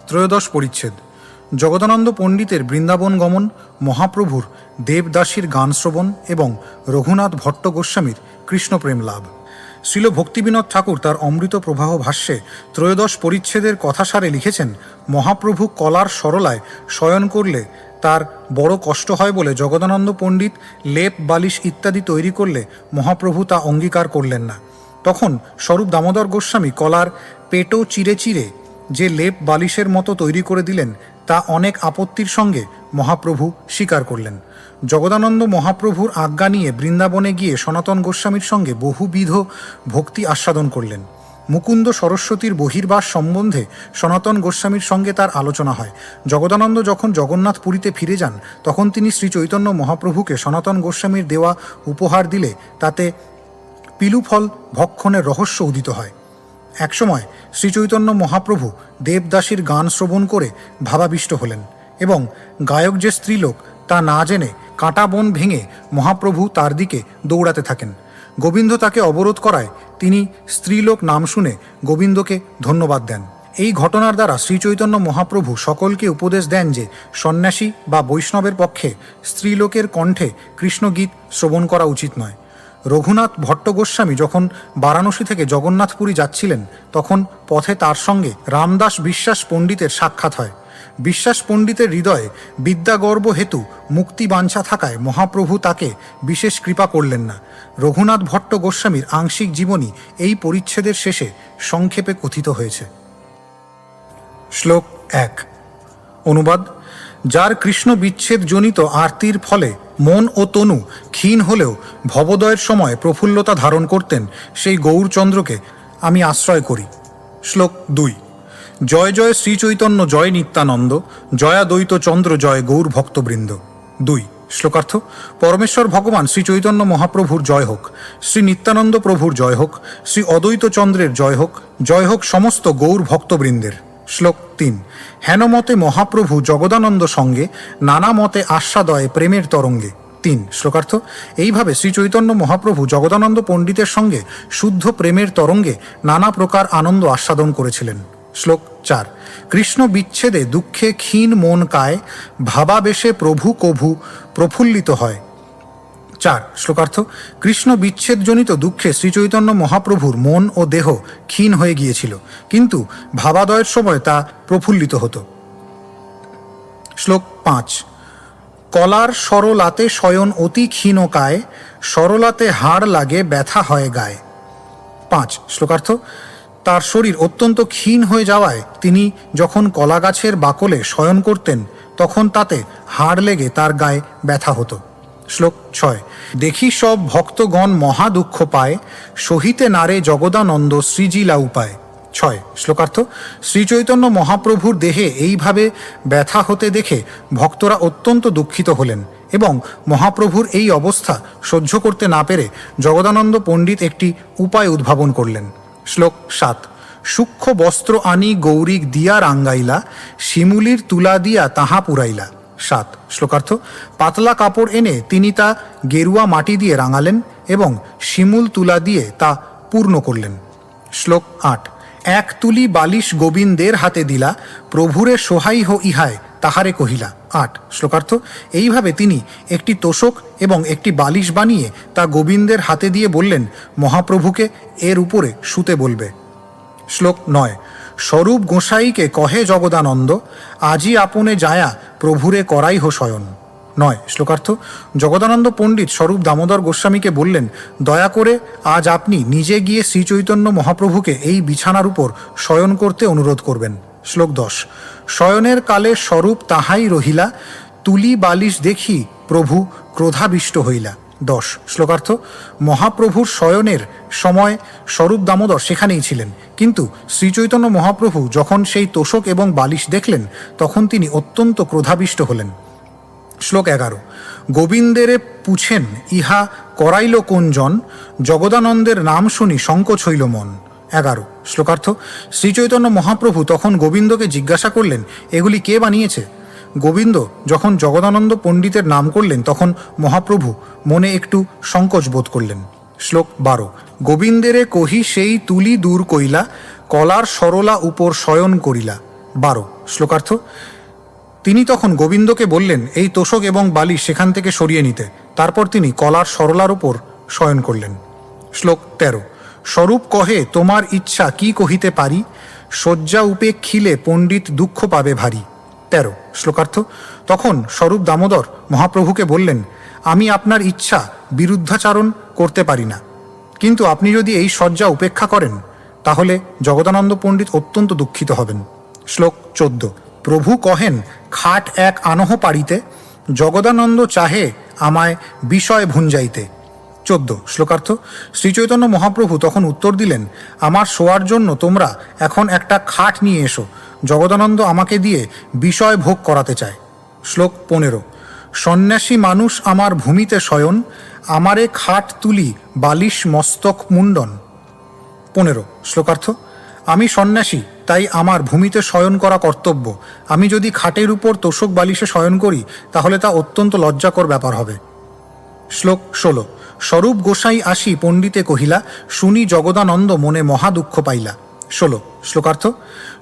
ত্রয়োদশ পরিচ্ছেদ। জগদানন্দ পণ্ডিতের বৃন্দাবন গমন, মহাপ্রভুর দেবদাসীর গান শ্রবণ এবং রঘুনাথ ভট্ট গোস্বামীর কৃষ্ণপ্রেম লাভ। শ্রীল ভক্তিবিনোদ ঠাকুর তার অমৃত প্রবাহ ভাষ্যে ত্রয়োদশ পরিচ্ছেদের কথাসারে লিখেছেন, মহাপ্রভু কলার সরলায় শয়ন করলে তার বড় কষ্ট হয় বলে জগদানন্দ পণ্ডিত লেপ বালিশ ইত্যাদি তৈরি করলে মহাপ্রভু তা অঙ্গীকার করলেন না। তখন স্বরূপ দামোদর গোস্বামী কলার পেটো চিরে চিরে যে লেপ বালিশের মতো তৈরি করে দিলেন তা অনেক আপত্তির সঙ্গে মহাপ্রভু স্বীকার করলেন। জগদানন্দ মহাপ্রভুর আজ্ঞা নিয়ে বৃন্দাবনে গিয়ে সনাতন গোস্বামীর সঙ্গে বহুবিধ ভক্তি আস্বাদন করলেন। মুকুন্দ সরস্বতীর বহির্বাস সম্বন্ধে সনাতন গোস্বামীর সঙ্গে তার আলোচনা হয়। জগদানন্দ যখন জগন্নাথ পুরীতে ফিরে যান তখন তিনি শ্রী চৈতন্য মহাপ্রভুকে সনাতন গোস্বামীর দেওয়া উপহার দিলে তাতে পিলুফল ভক্ষণের রহস্য উদিত হয়। একসময় শ্রীচৈতন্য মহাপ্রভু দেবদাসীর গান শ্রবণ করে ভাবাবিষ্ট হলেন এবং গায়ক যে স্ত্রীলোক তা না জেনে কাঁটা বন ভেঙে মহাপ্রভু তার দিকে দৌড়াতে থাকেন। গোবিন্দ তাকে অবরোধ করায় তিনি স্ত্রীলোক নাম শুনে গোবিন্দকে ধন্যবাদ দেন। এই ঘটনার দ্বারা শ্রীচৈতন্য মহাপ্রভু সকলকে উপদেশ দেন যে সন্ন্যাসী বা বৈষ্ণবের পক্ষে স্ত্রীলোকের কণ্ঠে কৃষ্ণগীত শ্রবণ করা উচিত নয়। রঘুনাথ ভট্ট গোস্বামী যখন বারাণসী থেকে জগন্নাথপুরী যাচ্ছিলেন তখন পথে তার সঙ্গে রামদাস বিশ্বাস পণ্ডিতের সাক্ষাৎ হয়। বিশ্বাস পণ্ডিতের হৃদয়ে বিদ্যাগর্ব হেতু মুক্তি বাঞ্ছা থাকায় মহাপ্রভু তাকে বিশেষ কৃপা করলেন না। রঘুনাথ ভট্ট গোস্বামীর আংশিক জীবনী এই পরিচ্ছেদের শেষে সংক্ষেপে কথিত হয়েছে। শ্লোক 1। অনুবাদ: যার কৃষ্ণ বিচ্ছেদ জনিত আরতির ফলে মন ও তনু ক্ষীণ হলেও ভবোদয়ের সময় প্রফুল্লতা ধারণ করতেন, সেই গৌরচন্দ্রকে আমি আশ্রয় করি। শ্লোক 2। জয় জয় শ্রীচৈতন্য জয় নিত্যানন্দ, জয়াদ্বৈত চন্দ্র জয় গৌর ভক্তবৃন্দ। 2। শ্লোকার্থ: পরমেশ্বর ভগবান শ্রী চৈতন্য মহাপ্রভুর জয় হোক, শ্রী নিত্যানন্দ প্রভুর জয় হোক, শ্রী অদ্বৈত চন্দ্রের জয় হোক সমস্ত গৌর ভক্তবৃন্দের। শ্লোক 3। হেন মতে মহাপ্রভু জগদানন্দ সঙ্গে নানা মতে আস্বাদয়ে প্রেমের তরঙ্গে। 3। শ্লোকার্থ: এইভাবে শ্রী চৈতন্য মহাপ্রভু জগদানন্দ পণ্ডিতের সঙ্গে শুদ্ধ প্রেমের তরঙ্গে নানা প্রকার আনন্দ আস্বাদন করেছিলেন। শ্লোক 4। কৃষ্ণ বিচ্ছেদে দুঃখে ক্ষীণ মন কায়, ভাবাবেশে প্রভু কভু প্রফুল্লিত হয়। 4। শ্লোকার্থ: কৃষ্ণ বিচ্ছেদজনিত দুঃখে শ্রীচৈতন্য মহাপ্রভুর মন ও দেহ ক্ষীণ হয়ে গিয়েছিল, কিন্তু ভাবাদয়ের সময় তা প্রফুল্লিত হতো। শ্লোক 5। কলার সরলাতে শয়ন অতি ক্ষীণ কায়, সরলাতে হাড় লাগে ব্যথা হয় গায়ে। 5। শ্লোকার্থ: তার শরীর অত্যন্ত ক্ষীণ হয়ে যাওয়ায় তিনি যখন কলা গাছের বাকলে শয়ন করতেন তখন তাতে হাড় লেগে তার গায়ে ব্যথা হতো। শ্লোক 6। দেখি সব ভক্তগণ মহা দুঃখ পায়, সহিতে নারে জগদানন্দ শ্রীজিলা উপায়। 6। শ্লোকার্থ: শ্রীচৈতন্য মহাপ্রভুর দেহে এইভাবে ব্যথা হতে দেখে ভক্তরা অত্যন্ত দুঃখিত হলেন এবং মহাপ্রভুর এই অবস্থা সহ্য করতে না পেরে জগদানন্দ পণ্ডিত একটি উপায় উদ্ভাবন করলেন। শ্লোক 7। সূক্ষ্ম বস্ত্র আনি গৌরিক দিয়া রাঙ্গাইলা, শিমুলির তুলা দিয়া তাহা পুরাইলা। 7। শ্লোকার্থ: পাতলা কাপড় এনে তিনি তা গেরুয়া মাটি দিয়ে রাঙালেন এবং শিমুল তুলা দিয়ে তা পূর্ণ করলেন। শ্লোক 8। এক তুলি বালিশ গোবিন্দের হাতে দিলা, প্রভুরে সোহাই হো ইহায় তাহারে কহিলা। 8। শ্লোকার্থ: এইভাবে তিনি একটি তোষক এবং একটি বালিশ বানিয়ে তা গোবিন্দের হাতে দিয়ে বললেন মহাপ্রভুকে এর উপরে শুতে বলবে। শ্লোক 9। স্বরূপ গোসাইকে কহে জগদানন্দ, আজি আপনে যায়া প্রভুরে করাই হো শয়ন। 9। শ্লোকার্থ: জগদানন্দ পণ্ডিত স্বরূপ দামোদর গোস্বামীকে বললেন, দয়া করে আজ আপনি নিজে গিয়ে শ্রীচৈতন্য মহাপ্রভুকে এই বিছানার উপর শয়ন করতে অনুরোধ করবেন। শ্লোক 10। শয়নের কালে স্বরূপ তাহাই রহিলা, তুলি বালিশ দেখি প্রভু ক্রোধাবিষ্ট হইলা। 10। শ্লোকার্থ: মহাপ্রভুর শয়নের সময় স্বরূপ দামোদর সেখানেই ছিলেন, কিন্তু শ্রীচৈতন্য মহাপ্রভু যখন সেই তোষক এবং বালিশ দেখলেন তখন তিনি অত্যন্ত ক্রোধাবিষ্ট হলেন। শ্লোক 11। গোবিন্দেরে পুছেন ইহা করাইল কোন জন, জগদানন্দের নাম শুনি সংকোচ হইল মন। 11। শ্লোকার্থ: শ্রীচৈতন্য মহাপ্রভু তখন গোবিন্দকে জিজ্ঞাসা করলেন, এগুলি কে বানিয়েছে? গোবিন্দ যখন জগদানন্দ পণ্ডিতের নাম করলেন তখন মহাপ্রভু মনে একটু সংকোচ বোধ করলেন। শ্লোক 12। গোবিন্দেরে কহি সেই তুলি দূর কইলা, কলার সরলা উপর শয়ন করিলা। 12 শ্লোকার্থ। তিনি তখন গোবিন্দকে বললেন এই তোষক এবং বালিশ সেখান থেকে সরিয়ে নিতে। তারপর তিনি কলার সরলার উপর শয়ন করলেন। শ্লোক 13। স্বরূপ কহে তোমার ইচ্ছা কি কহিতে পারি, শয্যা উপেক্ষিলে পণ্ডিত দুঃখ পাবে ভারী। 13 শ্লোকার্থ। তখন স্বরূপ দামোদর মহাপ্রভুকে বললেন আমি আপনার ইচ্ছা বিরুদ্ধাচারণ করতে পারি না, কিন্তু আপনি যদি এই শয্যা উপেক্ষা করেন তাহলে জগদানন্দ পণ্ডিত অত্যন্ত দুঃখিত হবেন। শ্লোক 14। প্রভু কহেন খাট এক আনহ পারিতে, জগদানন্দ চাহে আমায় বিষয় ভুঞ্জাইতে। 14 শ্লোকার্থ। শ্রীচৈতন্য মহাপ্রভু তখন উত্তর দিলেন আমার শোয়ার জন্য তোমরা এখন একটা খাট নিয়ে এসো, জগদানন্দ আমাকে দিয়ে বিষয় ভোগ করাতে চায়। শ্লোক 15। সন্ন্যাসী মানুষ আমার ভূমিতে শয়ন, আমারে খাট তুলি বালিশ মস্তক মুন্ডন। 15 শ্লোকার্থ। আমি সন্ন্যাসী, তাই আমার ভূমিতে শয়ন করা কর্তব্য। আমি যদি খাটের উপর তোষক বালিশে শয়ন করি তাহলে তা অত্যন্ত লজ্জাকর ব্যাপার হবে। শ্লোক 16। স্বরূপ গোসাই আসি পণ্ডিতে কহিলা, শুনি জগদানন্দ মনে মহা দুঃখ পাইলা। 16 শ্লোকার্থ।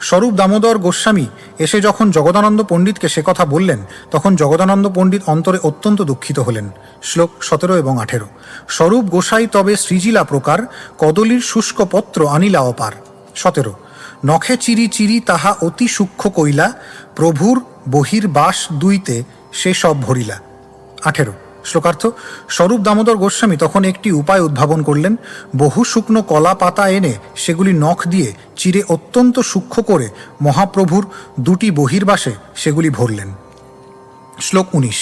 স্বরূপ দামোদর গোস্বামী এসে যখন জগদানন্দ পণ্ডিতকে সে কথা বললেন তখন জগদানন্দ পণ্ডিত অন্তরে অত্যন্ত দুঃখিত হলেন। শ্লোক 17 এবং 18। স্বরূপ গোসাই তবে সৃজিলা প্রকার, কদলীর শুষ্ক পত্র আনিলা অপার। 17। নখে চিরি চিরি তাহা অতি সূক্ষ্ম কইলা, প্রভুর বহির্বাস দুইতে সে সব ভরিলা। 18 শ্লোকার্থ। স্বরূপ দামোদর গোস্বামী তখন একটি উপায় উদ্ভাবন করলেন। বহু শুকনো কলা পাতা এনে সেগুলি নখ দিয়ে চিরে অত্যন্ত সূক্ষ্ম করে মহাপ্রভুর দুটি বহির্বাসে সেগুলি ভরলেন। শ্লোক 19।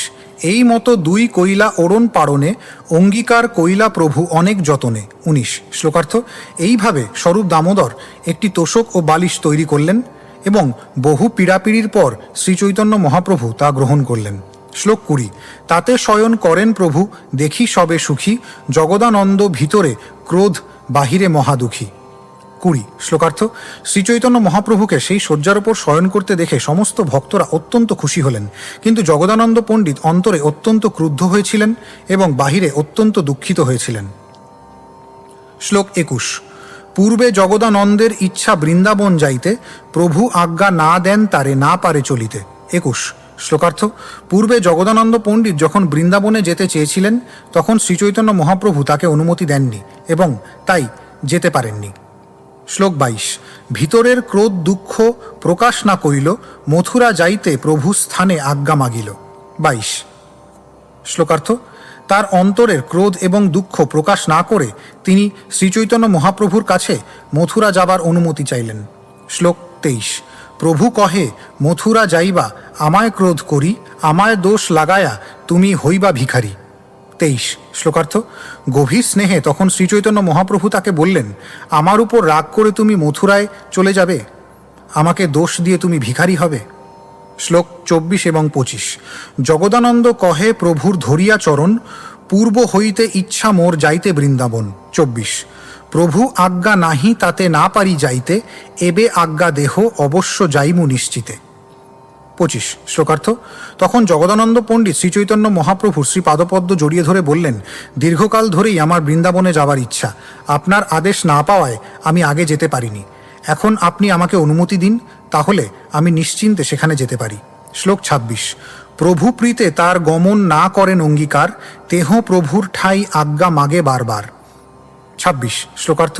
এই মতো দুই কইলা ওড়ন পাড়নে, অঙ্গীকার কইলা প্রভু অনেক যতনে। 19 শ্লোকার্থ। এইভাবে স্বরূপ দামোদর একটি তোষক ও বালিশ তৈরি করলেন এবং বহু পীড়াপিড়ির পর শ্রীচৈতন্য মহাপ্রভু তা গ্রহণ করলেন। শ্লোক 20। তাতে শয়ন করেন প্রভু দেখি সবে সুখী, জগদানন্দ ভিতরে ক্রোধ বাহিরে মহাদুখী। 20 শ্লোকার্থ। শ্রীচৈতন্য মহাপ্রভুকে সেই শয্যার ওপর শয়ন করতে দেখে সমস্ত ভক্তরা অত্যন্ত খুশি হলেন, কিন্তু জগদানন্দ পণ্ডিত অন্তরে অত্যন্ত ক্রুদ্ধ হয়েছিলেন এবং বাহিরে অত্যন্ত দুঃখিত হয়েছিলেন। শ্লোক 21। পূর্বে জগদানন্দের ইচ্ছা বৃন্দাবন যাইতে, প্রভু আজ্ঞা না দেন তারে না পারে চলিতে। 21 শ্লোকার্থ। পূর্বে জগদানন্দ পণ্ডিত যখন বৃন্দাবনে যেতে চেয়েছিলেন তখন শ্রীচৈতন্য মহাপ্রভু তাকে অনুমতি দেননি এবং তাই যেতে পারেননি। শ্লোক 22। ভিতরের ক্রোধ দুঃখ প্রকাশ না করিল, মথুরা যাইতে প্রভু স্থানে আজ্ঞা মাগিল। 22 শ্লোকার্থ। তার অন্তরের ক্রোধ এবং দুঃখ প্রকাশ না করে তিনি শ্রীচৈতন্য মহাপ্রভুর কাছে মথুরা যাবার অনুমতি চাইলেন। শ্লোক 23। প্রভু কহে মথুরা যাইবা আমায় ক্রোধ করি, আমায় দোষ লাগায়া তুমি হইবা ভিখারি। 23 শ্লোকার্থ। গভীর স্নেহে তখন শ্রীচৈতন্য মহাপ্রভু তাকে বললেন আমার উপর রাগ করে তুমি মথুরায় চলে যাবে, আমাকে দোষ দিয়ে তুমি ভিখারি হবে। শ্লোক 24 এবং 25। জগদানন্দ কহে প্রভুর ধরিয়া চরণ, পূর্ব হইতে ইচ্ছা মোর যাইতে বৃন্দাবন। 24। প্রভু আজ্ঞা নাহি তাতে না পারি যাইতে, এবে আজ্ঞা দেহ অবশ্য যাইমু নিশ্চিতে। 25 শ্লোকার্থ। তখন জগদানন্দ পণ্ডিত শ্রীচৈতন্য মহাপ্রভুর শ্রী পাদপদ্ম জড়িয়ে ধরে বললেন দীর্ঘকাল ধরেই আমার বৃন্দাবনে যাবার ইচ্ছা, আপনার আদেশ না পাওয়ায় আমি আগে যেতে পারিনি। এখন আপনি আমাকে অনুমতি দিন, তাহলে আমি নিশ্চিন্তে সেখানে যেতে পারি। শ্লোক 26। প্রভু প্রীতে তার গমন না করেন অঙ্গীকার, তেহ প্রভুর ঠাই আজ্ঞা মাগে বারবার। 26 শ্লোকার্থ।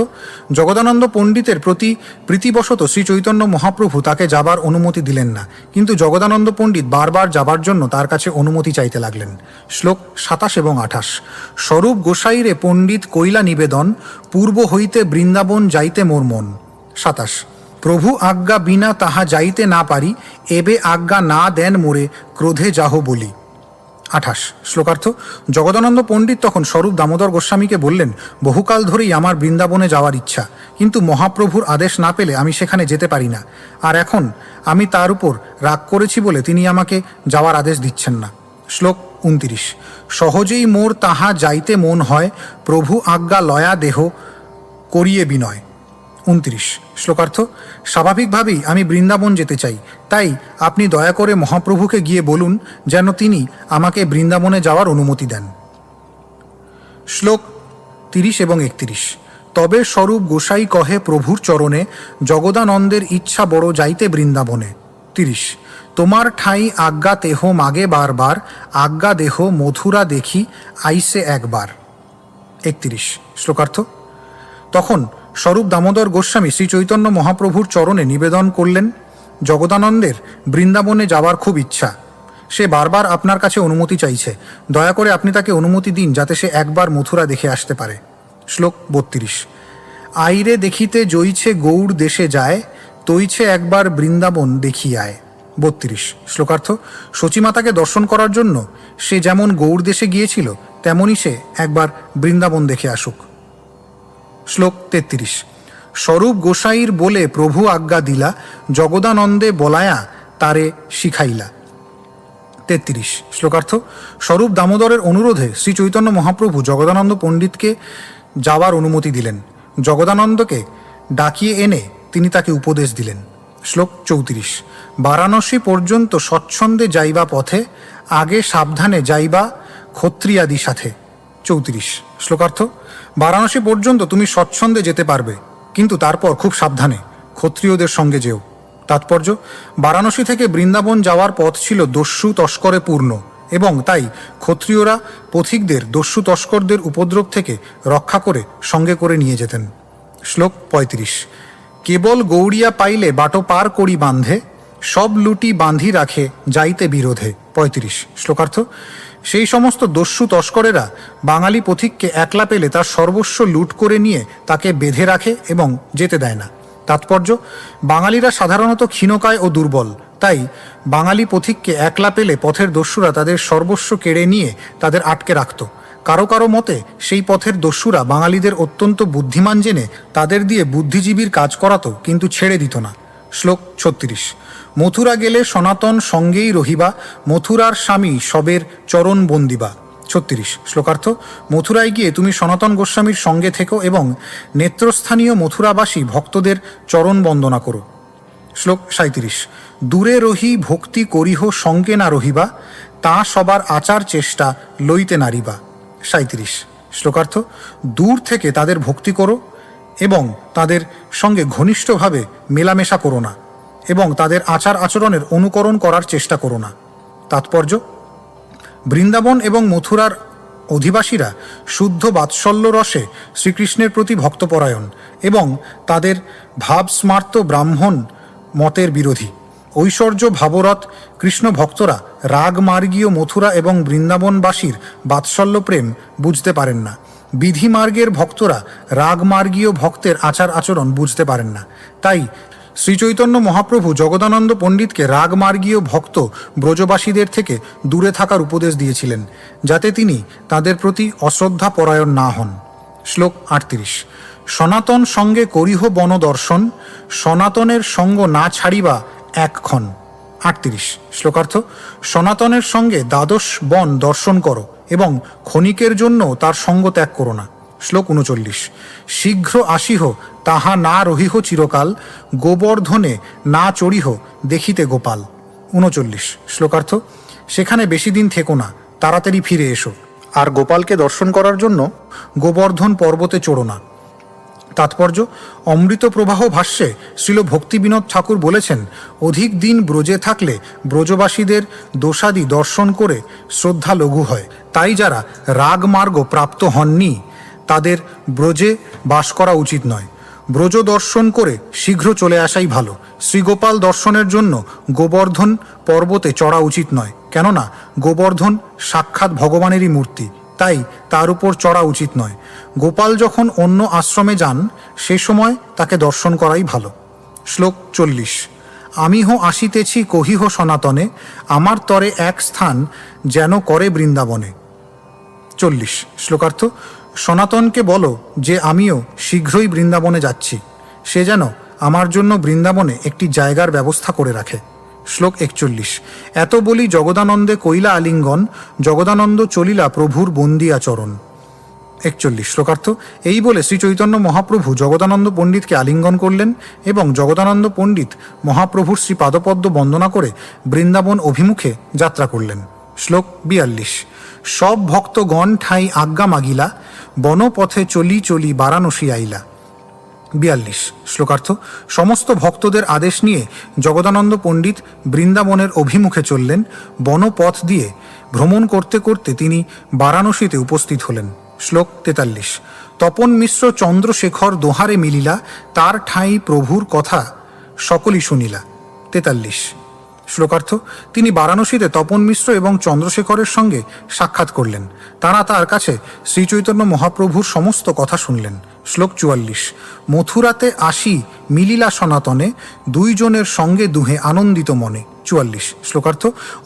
জগদানন্দ পণ্ডিতের প্রতি প্রীতিবশত শ্রী চৈতন্য মহাপ্রভু তাকে যাবার অনুমতি দিলেন না, কিন্তু জগদানন্দ পণ্ডিত বারবার যাবার জন্য তার কাছে অনুমতি চাইতে লাগলেন। শ্লোক 27 এবং 28। স্বরূপ গোসাইরে পণ্ডিত কইলা নিবেদন, পূর্ব হইতে বৃন্দাবন যাইতে মোর মন। 27। প্রভু আজ্ঞা বিনা তাহা যাইতে না পারি, এবে আজ্ঞা না দেন মোরে ক্রোধে যাহ বলি। 28 শ্লোকার্থ। জগদানন্দ পণ্ডিত তখন স্বরূপ দামোদর গোস্বামীকে বললেন বহুকাল ধরেই আমার বৃন্দাবনে যাওয়ার ইচ্ছা, কিন্তু মহাপ্রভুর আদেশ না পেলে আমি সেখানে যেতে পারি না, আর এখন আমি তার উপর রাগ করেছি বলে তিনি আমাকে যাওয়ার আদেশ দিচ্ছেন না। শ্লোক 29। সহজেই মোর তাহা যাইতে মন হয়, প্রভু আজ্ঞা লয়া দেহ করিয়ে বিনয়। 29 শ্লোকার্থ। স্বাভাবিকভাবেই আমি বৃন্দাবন যেতে চাই, তাই আপনি দয়া করে মহাপ্রভুকে গিয়ে বলুন যেন তিনি আমাকে বৃন্দাবনে যাওয়ার অনুমতি দেন। শ্লোক 30 এবং 31। তবে স্বরূপ গোসাই কহে প্রভুর চরণে, জগদানন্দের ইচ্ছা বড় যাইতে বৃন্দাবনে। 30। তোমার ঠাই আজ্ঞা দেহ মাগে বারবার, আজ্ঞা দেহ মথুরা দেখি আইসে একবার। 31। শ্লোকার্থ। তখন স্বরূপ দামোদর গোস্বামী শ্রী চৈতন্য মহাপ্রভুর চরণে নিবেদন করলেন, জগদানন্দের বৃন্দাবনে যাবার খুব ইচ্ছা। সে বারবার আপনার কাছে অনুমতি চাইছে, দয়া করে আপনি তাকে অনুমতি দিন যাতে সে একবার মথুরা দেখে আসতে পারে। শ্লোক 32। আইরে দেখিতে জইছে গৌড় দেশে যায়, তৈছে একবার বৃন্দাবন দেখিয়ায়। 32। শ্লোকার্থ। সচিমাতাকে দর্শন করার জন্য সে যেমন গৌড় দেশে গিয়েছিল তেমনই সে একবার বৃন্দাবন দেখে আসুক। শ্লোক 33। স্বরূপ গোসাইর বলে প্রভু আজ্ঞা দিলা, জগদানন্দে বলায়া তারে শিখাইলা। 33। শ্লোকার্থ। স্বরূপ দামোদরের অনুরোধে শ্রী চৈতন্য মহাপ্রভু জগদানন্দ পণ্ডিতকে যাওয়ার অনুমতি দিলেন। জগদানন্দকে ডাকিয়ে এনে তিনি তাকে উপদেশ দিলেন। শ্লোক 34। বারাণসী পর্যন্ত স্বচ্ছন্দে যাইবা পথে, আগে সাবধানে যাইবা ক্ষত্রিয়াদি সাথে। 34। শ্লোকার্থ। বারাণসী পর্যন্ত তুমি স্বচ্ছন্দে যেতে পারবে, কিন্তু তারপর খুব সাবধানে ক্ষত্রিয়দের সঙ্গে যেও। তাৎপর্য, বারাণসী থেকে বৃন্দাবন যাওয়ার পথ ছিল দস্যু তস্করে পূর্ণ, এবং তাই ক্ষত্রিয়রা পথিকদের দস্যু তস্করদের উপদ্রব থেকে রক্ষা করে সঙ্গে করে নিয়ে যেতেন। শ্লোক 35। কেবল গৌড়িয়া পাইলে বাটো পার করি বাঁধে, সব লুটি বাঁধি রাখে যাইতে বিরোধে। 35। শ্লোকার্থ। সেই সমস্ত দস্যু তস্করেরা বাঙালি পথিককে একলা পেলে তার সর্বস্ব লুট করে নিয়ে তাকে বেঁধে রাখে এবং যেতে দেয় না। তাৎপর্য, বাঙালিরা সাধারণত ক্ষীণকায় ও দুর্বল, তাই বাঙালি পথিককে একলা পেলে পথের দস্যুরা তাদের সর্বস্ব কেড়ে নিয়ে তাদের আটকে রাখত। কারো কারো মতে সেই পথের দস্যুরা বাঙালিদের অত্যন্ত বুদ্ধিমান জেনে তাদের দিয়ে বুদ্ধিজীবীর কাজ করাতো, কিন্তু ছেড়ে দিত না। শ্লোক 36। মথুরা গেলে সনাতন সঙ্গেই রহিবা, মথুরার স্বামী সবের চরণ বন্দিবা। 36। শ্লোকার্থ। মথুরায় গিয়ে তুমি সনাতন গোস্বামীর সঙ্গে থেকো এবং নেত্রস্থানীয় মথুরাবাসী ভক্তদের চরণ বন্দনা করো। শ্লোক 37। দূরে রহি ভক্তি করিহ সঙ্গে না রহিবা, তা সবার আচার চেষ্টা লইতে নারিবা। 37। শ্লোকার্থ। দূর থেকে তাদের ভক্তি করো এবং তাদের সঙ্গে ঘনিষ্ঠভাবে মেলামেশা করো না, এবং তাদের আচার আচরণের অনুকরণ করার চেষ্টা করো না। তাৎপর্য, বৃন্দাবন এবং মথুরার অধিবাসীরা শুদ্ধ বাৎসল্য রসে শ্রীকৃষ্ণের প্রতি ভক্তপরায়ণ এবং তাদের ভাবস্মার্ত ব্রাহ্মণ মতের বিরোধী। ঐশ্বর্য ভাবরত কৃষ্ণ ভক্তরা রাগমার্গীয় মথুরা এবং বৃন্দাবনবাসীর বাৎসল্য প্রেম বুঝতে পারেন না। বিধিমার্গের ভক্তরা রাগমার্গীয় ভক্তের আচার আচরণ বুঝতে পারেন না। তাই শ্রীচৈতন্য মহাপ্রভু জগদানন্দ পণ্ডিতকে রাগমার্গীয় ভক্ত ব্রজবাসীদের থেকে দূরে থাকার উপদেশ দিয়েছিলেন, যাতে তিনি তাদের প্রতি অশ্রদ্ধা পরায়ণ না হন। শ্লোক 38। সনাতন সঙ্গে করিহ বনদর্শন, সনাতনের সঙ্গ না ছাড়িবা একক্ষণ। 38। শ্লোকার্থ। সনাতনের সঙ্গে দ্বাদশ বন দর্শন করো এবং ক্ষণিকের জন্য তার সঙ্গ ত্যাগ করো না। শ্লোক 39। শীঘ্র আসিহ তাহা না রহিহ চিরকাল, গোবর্ধনে না চড়িহ দেখিতে গোপাল। 39। শ্লোকার্থ। সেখানে বেশি দিন থেকো না, তাড়াতাড়ি ফিরে এসো, আর গোপালকে দর্শন করার জন্য গোবর্ধন পর্বতে চড়ো না। তাৎপর্য, অমৃত প্রবাহ ভাষ্যে শ্রীল ভক্তিবিনোদ ঠাকুর বলেছেন, অধিক দিন ব্রজে থাকলে ব্রজবাসীদের দোষাদি দর্শন করে শ্রদ্ধা লঘু হয়। তাই যারা রাগমার্গ প্রাপ্ত হননি তাদের ব্রজে বাস করা উচিত নয়। ব্রজ দর্শন করে শীঘ্র চলে আসাই ভালো। শ্রীগোপাল দর্শনের জন্য গোবর্ধন পর্বতে চড়া উচিত নয়, কেননা গোবর্ধন সাক্ষাৎ ভগবানেরই মূর্তি, তাই তার উপর চড়া উচিত নয়। গোপাল যখন অন্য আশ্রমে যান সে সময় তাকে দর্শন করাই ভালো। শ্লোক 40। আমিহ আসিতেছি কহিহ সনাতনে, আমার তরে এক স্থান যেন করে বৃন্দাবনে। 40। শ্লোকার্থ। সনাতনকে বলো যে আমিও শীঘ্রই বৃন্দাবনে যাচ্ছি, সে যেন আমার জন্য বৃন্দাবনে একটি জায়গার ব্যবস্থা করে রাখে। শ্লোক 41। এত বলি জগদানন্দে কইলা আলিঙ্গন, জগদানন্দ চলিলা প্রভুর বন্দি আচরণ। 41। শ্লোকার্থ। এই বলে শ্রী চৈতন্য মহাপ্রভু জগদানন্দ পণ্ডিতকে আলিঙ্গন করলেন এবং জগদানন্দ পণ্ডিত মহাপ্রভুর শ্রী পাদপদ্ম বন্দনা করে বৃন্দাবন অভিমুখে যাত্রা করলেন। শ্লোক 42। সব ভক্তগণ ঠাই আজ্ঞা মাগিলা, বনপথে চলি চলি বারাণসী আইলা। 42 শ্লোকার্থ। সমস্ত ভক্তদের আদেশ নিয়ে জগদানন্দ পণ্ডিত বৃন্দাবনের অভিমুখে চললেন। বনপথ দিয়ে ভ্রমণ করতে করতে তিনি বারাণসীতে উপস্থিত হলেন। শ্লোক 43। তপন মিশ্র চন্দ্রশেখর দোহারে মিলিলা, তার ঠাঁই প্রভুর কথা সকলই শুনিলা। 43 শ্লোকার্থ। তিনি বারাণসীতে তপন মিশ্র এবং চন্দ্রশেখরের সঙ্গে সাক্ষাৎ করলেন। তারা তার কাছে শ্রীচৈতন্য মহাপ্রভুর সমস্ত কথা শুনলেন। শ্লোক 44। মথুরাতে আসি মিলিলা সনাতনে, দুইজনের সঙ্গে দুহে আনন্দিত মনে। 44 শ্লোকার্থ।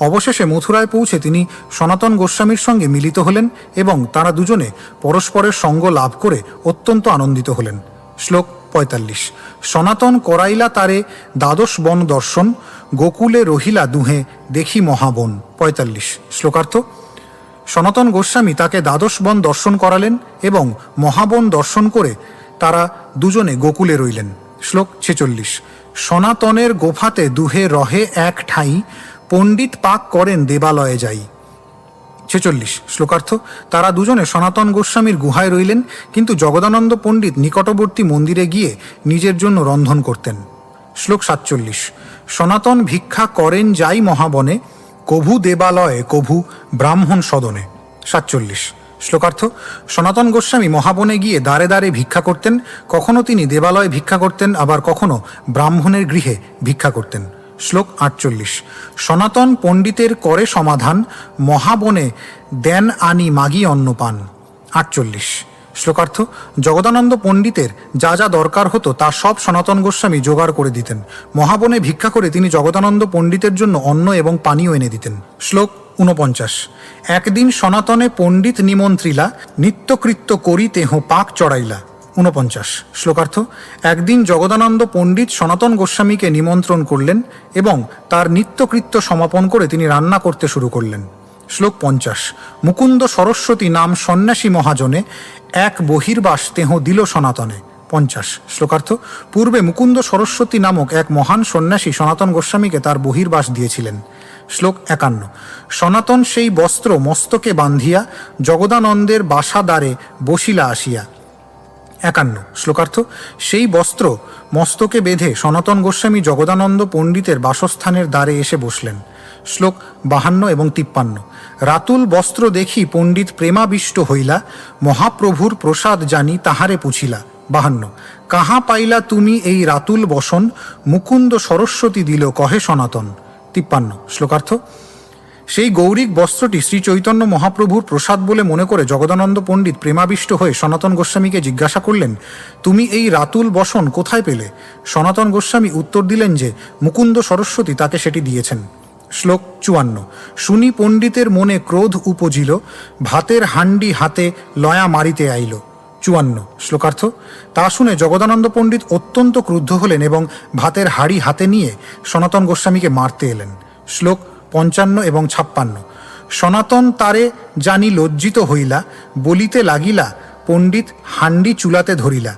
অবশেষে মথুরায় পৌঁছে তিনি সনাতন গোস্বামীর সঙ্গে মিলিত হলেন এবং তারা দুজনে পরস্পরের সঙ্গ লাভ করে অত্যন্ত আনন্দিত হলেন। শ্লোক 45। সনাতন করাইলা তারে দ্বাদশ বন দর্শন, গোকুলে রহিলা দুহে দেখি মহাবন। 45 শ্লোকার্থ। সনাতন গোস্বামী তাকে দ্বাদশ বন দর্শন করালেন এবং মহাবন দর্শন করে তারা দুজনে গোকুলে রইলেন। শ্লোক 46। সনাতনের গোফাতে দুহে রহে এক ঠাঁই, পণ্ডিত পাক করেন দেবালয়ে যাই। 46 শ্লোকার্থ। তারা দুজনে সনাতন গোস্বামীর গুহায় রইলেন, কিন্তু জগদানন্দ পণ্ডিত নিকটবর্তী মন্দিরে গিয়ে নিজের জন্য রন্ধন করতেন। শ্লোক 47। সনাতন ভিক্ষা করেন যাই মহাবনে, কভু দেবালয়ে কভু ব্রাহ্মণ সদনে। 47 শ্লোকার্থ। সনাতন গোস্বামী মহাবনে গিয়ে দ্বারে দ্বারে ভিক্ষা করতেন। কখনো তিনি দেবালয়ে ভিক্ষা করতেন, আবার কখনো ব্রাহ্মণের গৃহে ভিক্ষা করতেন। শ্লোক 48। সনাতন পণ্ডিতের করে সমাধান, মহাবনে দেন আনি মাগি অন্নপান। 48 শ্লোকার্থ। জগদানন্দ পণ্ডিতের যা যা দরকার হতো তা সব সনাতন গোস্বামী জোগাড় করে দিতেন। মহাবনে ভিক্ষা করে তিনি জগদানন্দ পণ্ডিতের জন্য অন্ন এবং পানীয় এনে দিতেন। শ্লোক 49। একদিন সনাতনে পণ্ডিত নিমন্ত্রিলা, নিত্যকৃত্য করি তেহ পাক চড়াইলা। 49 শ্লোকার্থ। একদিন জগদানন্দ পণ্ডিত সনাতন গোস্বামীকে নিমন্ত্রণ করলেন এবং তার নিত্যকৃত্য সমাপন করে তিনি রান্না করতে শুরু করলেন। শ্লোক 50। মুকুন্দ সরস্বতী নাম সন্ন্যাসী মহাজনে, এক বহির্বাস তেহ দিল সনাতনে। 50 শ্লোকার্থ। পূর্বে মুকুন্দ সরস্বতী নামক এক মহান সন্ন্যাসী সনাতন গোস্বামীকে তার বহির্বাস দিয়েছিলেন। শ্লোক 51। সনাতন সেই বস্ত্র মস্তকে বান্ধিয়া, জগদানন্দের বাসা দ্বারে বসিলা আসিয়া। 51 শ্লোকার্থ। সেই বস্ত্র মস্তকে বেঁধে সনাতন গোস্বামী জগদানন্দ পণ্ডিতের বাসস্থানের দ্বারে এসে বসলেন। শ্লোক 52 এবং 53। রাতুল বস্ত্র দেখি পণ্ডিত প্রেমাবিষ্ট হইলা, মহাপ্রভুর প্রসাদ জানি তাহারে পুছিলা। 52। কাহা পাইলা তুমি এই রাতুল বসন, মুকুন্দ সরস্বতী দিল কহে সনাতন। 53 শ্লোকার্থ। সেই গৌরিক বস্ত্রটি শ্রী চৈতন্য মহাপ্রভুর প্রসাদ বলে মনে করে জগদানন্দ পণ্ডিত প্রেমাবিষ্ট হয়ে সনাতন গোস্বামীকে জিজ্ঞাসা করলেন, তুমি এই রাতুল বসন কোথায় পেলে? সনাতন গোস্বামী উত্তর দিলেন যে মুকুন্দ সরস্বতী তাকে সেটি দিয়েছেন। শ্লোক 54। শুনি পণ্ডিতের মনে ক্রোধ উপজিল, ভাতের হান্ডি হাতে লয়া মারিতে আইল। 54 শ্লোকার্থ। তা শুনে জগদানন্দ পণ্ডিত অত্যন্ত ক্রুদ্ধ হলেন এবং ভাতের হাড়ি হাতে নিয়ে সনাতন গোস্বামীকে মারতে এলেন। শ্লোক 55 এবং 56। সনাতন তারে জানি লজ্জিত হইলা, বলিতে লাগিলা পণ্ডিত হান্ডি চুলাতে ধরিলা।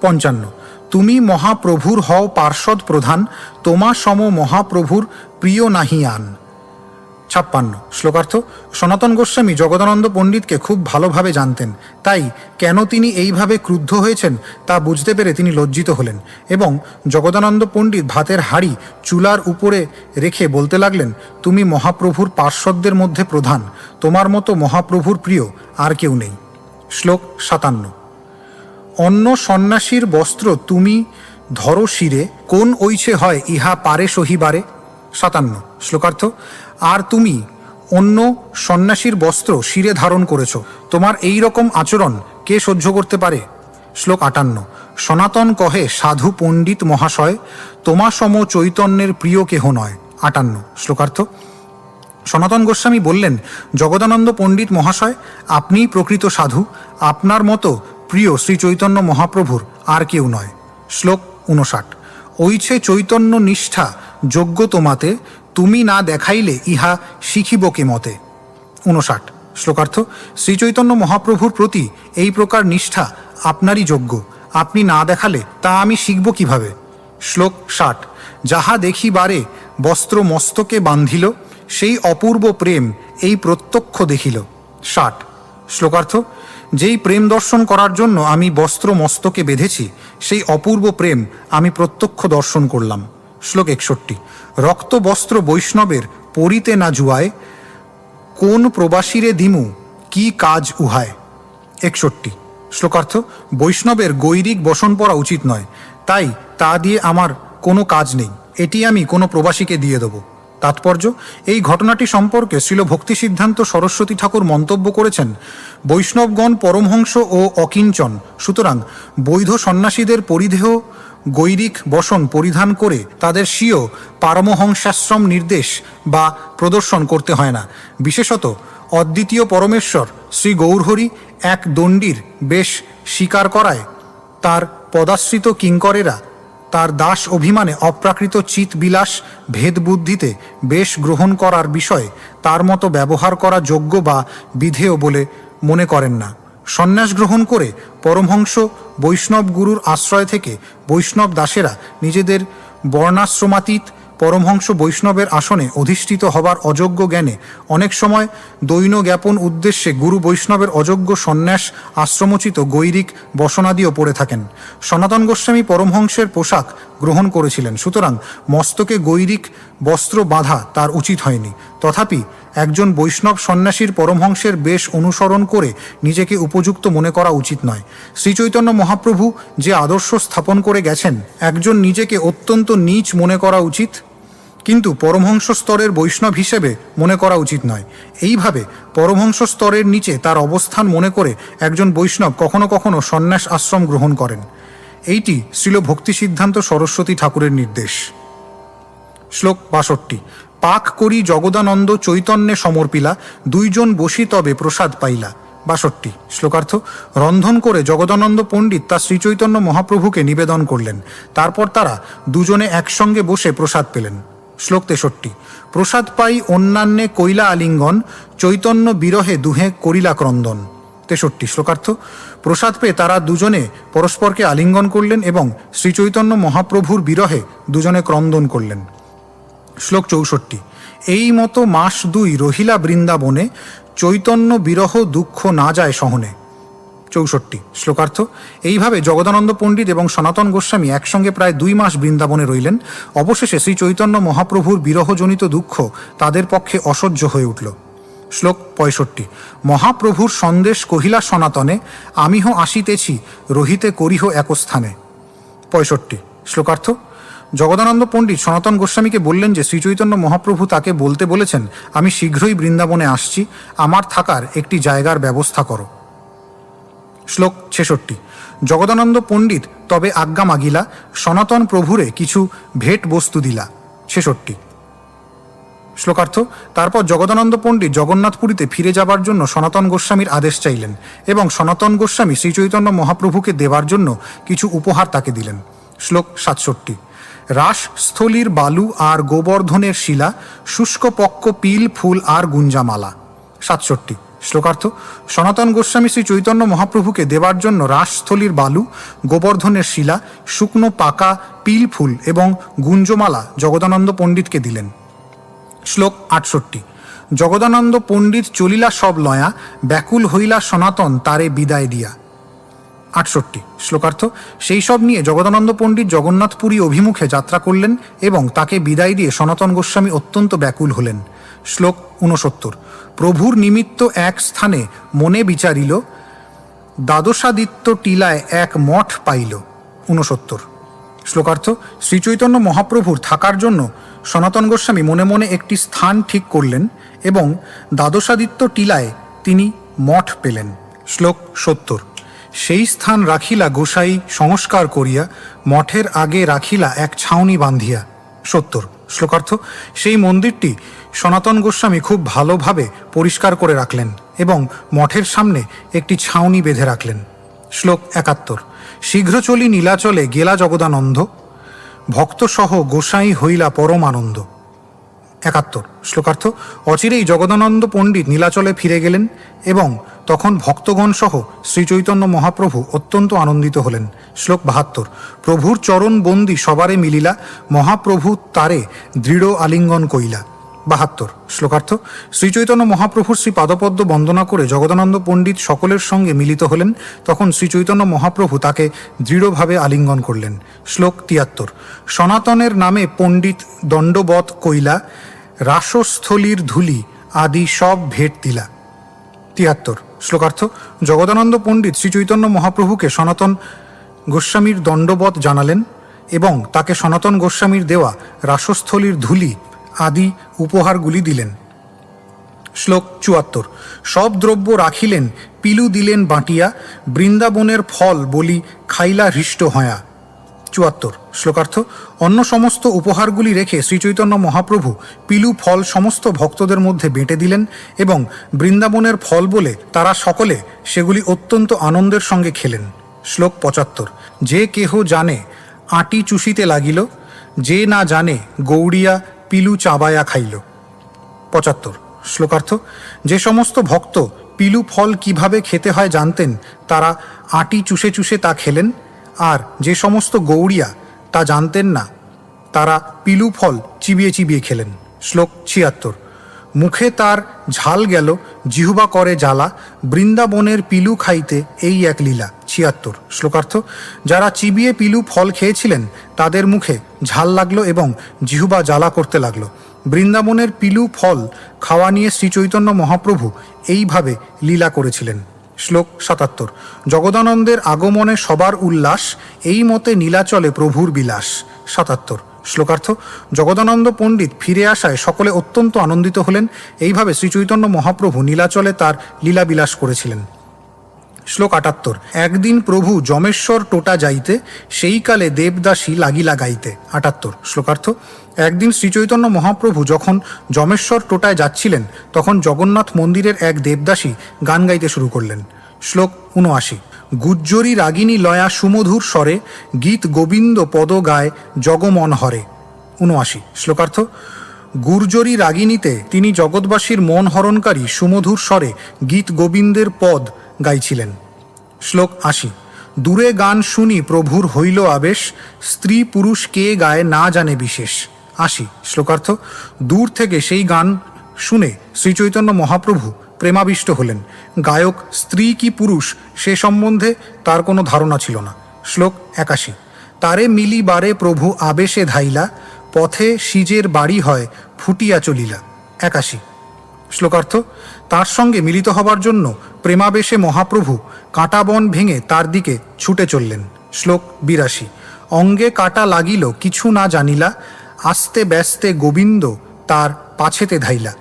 55। তুমি মহাপ্রভুর হও পার্ষদ প্রধান, তোমা সম মহাপ্রভুর প্রিয় নাহি আন। 56 শ্লোকার্থ। সনাতন গোস্বামী জগদানন্দ পণ্ডিতকে খুব ভালোভাবে জানতেন, তাই কেন তিনি এইভাবে ক্রুদ্ধ হয়েছেন তা বুঝতে পেরে তিনি লজ্জিত হলেন এবং জগদানন্দ পণ্ডিত ভাতের হাড়ি চুলার উপরে রেখে বলতে লাগলেন, তুমি মহাপ্রভুর পার্ষদদের মধ্যে প্রধান, তোমার মতো মহাপ্রভুর প্রিয় আর কেউ নেই। শ্লোক 57। অন্য সন্ন্যাসীর বস্ত্র তুমি ধরো শিরে, কোন ঐছে হয় ইহা পারে সহিবারে। 57 শ্লোকার্থ। আর তুমি অন্য সন্ন্যাসীর বস্ত্র শিরে ধারণ করেছ, তোমার এই রকম আচরণ কে সহ্য করতে পারে? শ্লোক 58। সনাতন কহে সাধু পণ্ডিত মহাশয়, তোমা সম চৈতন্যের প্রিয় কেহ নয়। 58 শ্লোকার্থ। সনাতন গোস্বামী বললেন, জগদানন্দ পণ্ডিত মহাশয়, আপনিই প্রকৃত সাধু, আপনার মতো প্রিয় শ্রী চৈতন্য মহাপ্রভুর আর কেউ নয়। শ্লোক 59। ঐছে চৈতন্য নিষ্ঠা যোগ্য তোমাতে, তুমি না দেখাইলে ইহা শিখিব কে মতে। 59 শ্লোকার্থ। শ্রীচৈতন্য মহাপ্রভুর প্রতি এই প্রকার নিষ্ঠা আপনারই যোগ্য, আপনি না দেখালে তা আমি শিখব কিভাবে? শ্লোক 60। যাহা দেখিবারে বস্ত্র মস্তকে বান্ধিল, সেই অপূর্ব প্রেম এই প্রত্যক্ষ দেখিল। 60 শ্লোকার্থ। যেই প্রেম দর্শন করার জন্য আমি বস্ত্র মস্তকে বেঁধেছি, সেই অপূর্ব প্রেম আমি প্রত্যক্ষ দর্শন করলাম। শ্লোক 61। রক্ত বস্ত্র বৈষ্ণবের পরিতে না জুয়ায়, কোন প্রবাসীরে দিমু কি কাজ উহায়। 61। শ্লোকার্থ। বৈষ্ণবের গৈরিক বসন পরা উচিত নয়, তাই তা দিয়ে আমার কোনো কাজ নেই, এটি আমি কোনো প্রবাসীকে দিয়ে দেব। তাৎপর্য, এই ঘটনাটি সম্পর্কে শ্রীল ভক্তি সিদ্ধান্ত সরস্বতী ঠাকুর মন্তব্য করেছেন, বৈষ্ণবগণ পরমহংস ও অকিঞ্চন, সুতরাং বৈধ সন্ন্যাসীদের পরিধেয় গৈরিক বসন পরিধান করে তাদের স্বীয় পারমহংসাশ্রম নির্দেশ বা প্রদর্শন করতে হয় না। বিশেষত অদ্বিতীয় পরমেশ্বর শ্রী গৌরহরি এক দণ্ডির বেশ স্বীকার করায় তার পদাশ্রিত কিঙ্করেরা তার দাস অভিমানে অপ্রাকৃত চিত বিলাস ভেদবুদ্ধিতে বেশ গ্রহণ করার বিষয়ে তার মতো ব্যবহার করা যোগ্য বা বিধেয় বলে মনে করেন না। সন্ন্যাস গ্রহণ করে পরমহংস বৈষ্ণব গুরুর আশ্রয় থেকে বৈষ্ণব দাসেরা নিজেদের বর্ণাশ্রমাতীত পরমহংস বৈষ্ণবের আসনে অধিষ্ঠিত হবার অযোগ্য জ্ঞানে অনেক সময় দৈন জ্ঞাপন উদ্দেশ্যে গুরু বৈষ্ণবের অযোগ্য সন্ন্যাস আশ্রমোচিত গৈরিক বসনাদিও পড়ে থাকেন। সনাতন গোস্বামী পরমহংসের পোশাক গ্রহণ করেছিলেন, সুতরাং মস্তকে গৈরিক বস্ত্র বাঁধা তার উচিত হয়নি। তথাপি একজন বৈষ্ণব সন্ন্যাসীর পরমহংসের বেশ অনুসরণ করে নিজেকে উপযুক্ত মনে করা উচিত নয়। শ্রীচৈতন্য মহাপ্রভু যে আদর্শ স্থাপন করে গেছেন, একজন নিজেকে অত্যন্ত নীচ মনে করা উচিত, কিন্তু পরমহংস স্তরের বৈষ্ণব হিসেবে মনে করা উচিত নয়। এইভাবে পরমহংস স্তরের নিচে তার অবস্থান মনে করে একজন বৈষ্ণব কখনো কখনো সন্ন্যাস আশ্রম গ্রহণ করেন। এইটি শ্রীল ভক্তি সিদ্ধান্ত সরস্বতী ঠাকুরের নির্দেশ। শ্লোক 62। পাক করি জগদানন্দ চৈতন্যে সমর্পিলা, দুইজন বসি তবে প্রসাদ পাইলা। 62। শ্লোকার্থ। রন্ধন করে জগদানন্দ পণ্ডিত তার শ্রীচৈতন্য মহাপ্রভুকে নিবেদন করলেন, তারপর তারা দুজনে একসঙ্গে বসে প্রসাদ পেলেন। শ্লোক 63। প্রসাদ পাই অন্যান্যে কৈলা আলিঙ্গন, চৈতন্য বিরহে দুহে করিলা ক্রন্দন। 63। শ্লোকার্থ। প্রসাদ পেয়ে তারা দুজনে পরস্পরকে আলিঙ্গন করলেন এবং শ্রীচৈতন্য মহাপ্রভুর বিরহে দুজনে ক্রন্দন করলেন। শ্লোক 64। এই মতো মাস 2 রহিলা বৃন্দাবনে, চৈতন্য বিরহ দুঃখ না যায় সহনে। 64। শ্লোকার্থ। এইভাবে জগদানন্দ পণ্ডিত এবং সনাতন গোস্বামী একসঙ্গে প্রায় 2 মাস বৃন্দাবনে রইলেন। অবশেষে শ্রী চৈতন্য মহাপ্রভুর বিরহজনিত দুঃখ তাদের পক্ষে অসহ্য হয়ে উঠল। শ্লোক 65। মহাপ্রভুর সন্দেশ কহিলা সনাতনে, আমিহ আসিতেছি রহিতে করিহ একস্থানে। 65। শ্লোকার্থ। জগদানন্দ পণ্ডিত সনাতন গোস্বামীকে বললেন যে শ্রীচৈতন্য মহাপ্রভু তাকে বলতে বলেছেন, আমি শীঘ্রই বৃন্দাবনে আসছি, আমার থাকার একটি জায়গার ব্যবস্থা করো। শ্লোক 66। জগদানন্দ পণ্ডিত তবে আজ্ঞা মাগিলা, সনাতন প্রভুরে কিছু ভেট বস্তু দিলা। 66। শ্লোকার্থ। তারপর জগদানন্দ পণ্ডিত জগন্নাথপুরীতে ফিরে যাবার জন্য সনাতন গোস্বামীর আদেশ চাইলেন এবং সনাতন গোস্বামী শ্রীচৈতন্য মহাপ্রভুকে দেবার জন্য কিছু উপহার তাকে দিলেন। শ্লোক 67। রাসস্থলীর বালু আর গোবর্ধনের শিলা, শুষ্ক পক্ক পিল ফুল আর গুঞ্জামালা। 67। শ্লোকার্থ। সনাতন গোস্বামী শ্রী চৈতন্য মহাপ্রভুকে দেবার জন্য রাসস্থলীর বালু, গোবর্ধনের শিলা, শুকনো পাকা পিল ফুল এবং গুঞ্জমালা জগদানন্দ পণ্ডিতকে দিলেন। শ্লোক 68। জগদানন্দ পণ্ডিত চলিলা সব লয়া, ব্যাকুল হইলা সনাতন তারে বিদায় দিয়া। 68। শ্লোকার্থ। সেই সব নিয়ে জগদানন্দ পণ্ডিত জগন্নাথপুরী অভিমুখে যাত্রা করলেন এবং তাকে বিদায় দিয়ে সনাতন গোস্বামী অত্যন্ত ব্যাকুল হলেন। শ্লোক 69। প্রভুর নিমিত্ত এক স্থানে মনে বিচারিল, দ্বাদশাদিত্য টিলায় এক মঠ পাইল। 69। শ্লোকার্থ। শ্রীচৈতন্য মহাপ্রভুর থাকার জন্য সনাতন গোস্বামী মনে মনে একটি স্থান ঠিক করলেন এবং দ্বাদশাদিত্য টিলায় তিনি মঠ পেলেন। শ্লোক 70। সেই স্থান রাখিলা গোসাই সংস্কার করিয়া, মঠের আগে রাখিলা এক ছাউনি বাঁধিয়া। 70। শ্লোকার্থ। সেই মন্দিরটি সনাতন গোস্বামী খুব ভালোভাবে পরিষ্কার করে রাখলেন এবং মঠের সামনে একটি ছাউনি বেঁধে রাখলেন। শ্লোক 71। শীঘ্র চলি নীলাচলে গেলা জগদানন্দ, ভক্তসহ গোসাই হইলা পরম আনন্দ। 71। শ্লোকার্থ। অচিরেই জগদানন্দ পণ্ডিত নীলাচলে ফিরে গেলেন এবং তখন ভক্তগণ সহ শ্রীচৈতন্য মহাপ্রভু অত্যন্ত আনন্দিত হলেন। শ্লোক 72। প্রভুর চরণ বন্দি সবারে মিলিলা, মহাপ্রভু তারে দৃঢ় আলিঙ্গন কইলা। 72 শ্লোকার্থ। শ্রীচৈতন্য মহাপ্রভুর শ্রী পাদপদ্ম বন্দনা করে জগদানন্দ পণ্ডিত সকলের সঙ্গে মিলিত হলেন। তখন শ্রীচৈতন্য মহাপ্রভু তাকে দৃঢ়ভাবে আলিঙ্গন করলেন। শ্লোক 73। সনাতনের নামে পণ্ডিত দণ্ডবৎ কইলা, রাসস্থলীর ধুলি আদি সব ভেট দিলা। 73 শ্লোকার্থ। জগদানন্দ পণ্ডিত শ্রীচৈতন্য মহাপ্রভুকে সনাতন গোস্বামীর দণ্ডবৎ জানালেন এবং তাকে সনাতন গোস্বামীর দেওয়া রাসস্থলীর ধুলি আদি উপহারগুলি দিলেন। শ্লোক 74। সব দ্রব্য রাখিলেন, পিলু দিলেন বাঁটিয়া, বৃন্দাবনের ফল বলি খাইলা হৃষ্ট হয়া। 74 শ্লোকার্থ। অন্য সমস্ত উপহারগুলি রেখে শ্রীচৈতন্য মহাপ্রভু পিলু ফল সমস্ত ভক্তদের মধ্যে বেঁটে দিলেন এবং বৃন্দাবনের ফল বলে তারা সকলে সেগুলি অত্যন্ত আনন্দের সঙ্গে খেলেন। শ্লোক 75। যে কেহ জানে আটি চুষিতে লাগিল, যে না জানে গৌড়িয়া পিলু চাবায়া খাইল। 75 শ্লোকার্থ। যে সমস্ত ভক্ত পিলু ফল কিভাবে খেতে হয় জানতেন তারা আটি চুষে চুষে তা খেলেন, আর যে সমস্ত গৌড়িয়া তা জানতেন না তারা পিলু ফল চিবিয়ে চিবিয়ে খেলেন। শ্লোক 76। মুখে তার ঝাল গেল, জিহ্বা করে জ্বালা, বৃন্দাবনের পিলু খাইতে এই এক লীলা। 76 শ্লোকার্থ। যারা চিবিয়ে পিলু ফল খেয়েছিলেন তাদের মুখে ঝাল লাগলো এবং জিহ্বা জ্বালা করতে লাগলো। বৃন্দাবনের পিলু ফল খাওয়া নিয়ে শ্রীচৈতন্য মহাপ্রভু এইভাবে লীলা করেছিলেন। শ্লোক 77। জগদানন্দের আগমনে সবার উল্লাস, এই মতে নীলাচলে প্রভুর বিলাস। 77 শ্লোকার্থ। জগদানন্দ পণ্ডিত ফিরে আসায় সকলে অত্যন্ত আনন্দিত হলেন। এইভাবে শ্রীচৈতন্য মহাপ্রভু নীলাচলে তার লীলাবিলাস করেছিলেন। শ্লোক 78। একদিন প্রভু যমেশ্বর টোটা যাইতে, সেই কালে দেবদাসী লাগিলা গাইতে। 78 শ্লোকার্থ। একদিন শ্রীচৈতন্য মহাপ্রভু যখন যমেশ্বর টোটায় যাচ্ছিলেন তখন জগন্নাথ মন্দিরের এক দেবদাসী গান গাইতে শুরু করলেন। শ্লোক 79। গুজ্জরী রাগিনী লয়া সুমধুর স্বরে, গীত গোবিন্দ পদ গায় জগমন হরে। 79 শ্লোকার্থ। গুর্জরী রাগিনীতে তিনি জগৎবাসীর মন হরণকারী সুমধুর স্বরে গীত গোবিন্দের পদ গাইছিলেন। শ্লোক 80। দূরে গান শুনি প্রভুর হইল আবেশ, স্ত্রী পুরুষ কে গায় না জানে বিশেষ। 80 শ্লোকার্থ। দূর থেকে সেই গান শুনে শ্রীচৈতন্য মহাপ্রভু প্রেমাবিষ্ট হলেন। গায়ক স্ত্রী কি পুরুষ সে সম্বন্ধে তার কোনো ধারণা ছিল না। শ্লোক 81। তারে মিলিবারে প্রভু আবেশে ধাইলা, পথে সিজের বাড়ি হয় ফুটিয়া চলিলা। 81 শ্লোকার্থ। তার সঙ্গে মিলিত হবার জন্য প্রেমাবেশে মহাপ্রভু কাঁটাবন ভেঙে তার দিকে ছুটে চললেন। শ্লোক 82। অঙ্গে কাটা লাগিল কিছু না জানিলা, আস্তে ব্যস্তে গোবিন্দ তার পাছেতে ধাইলা।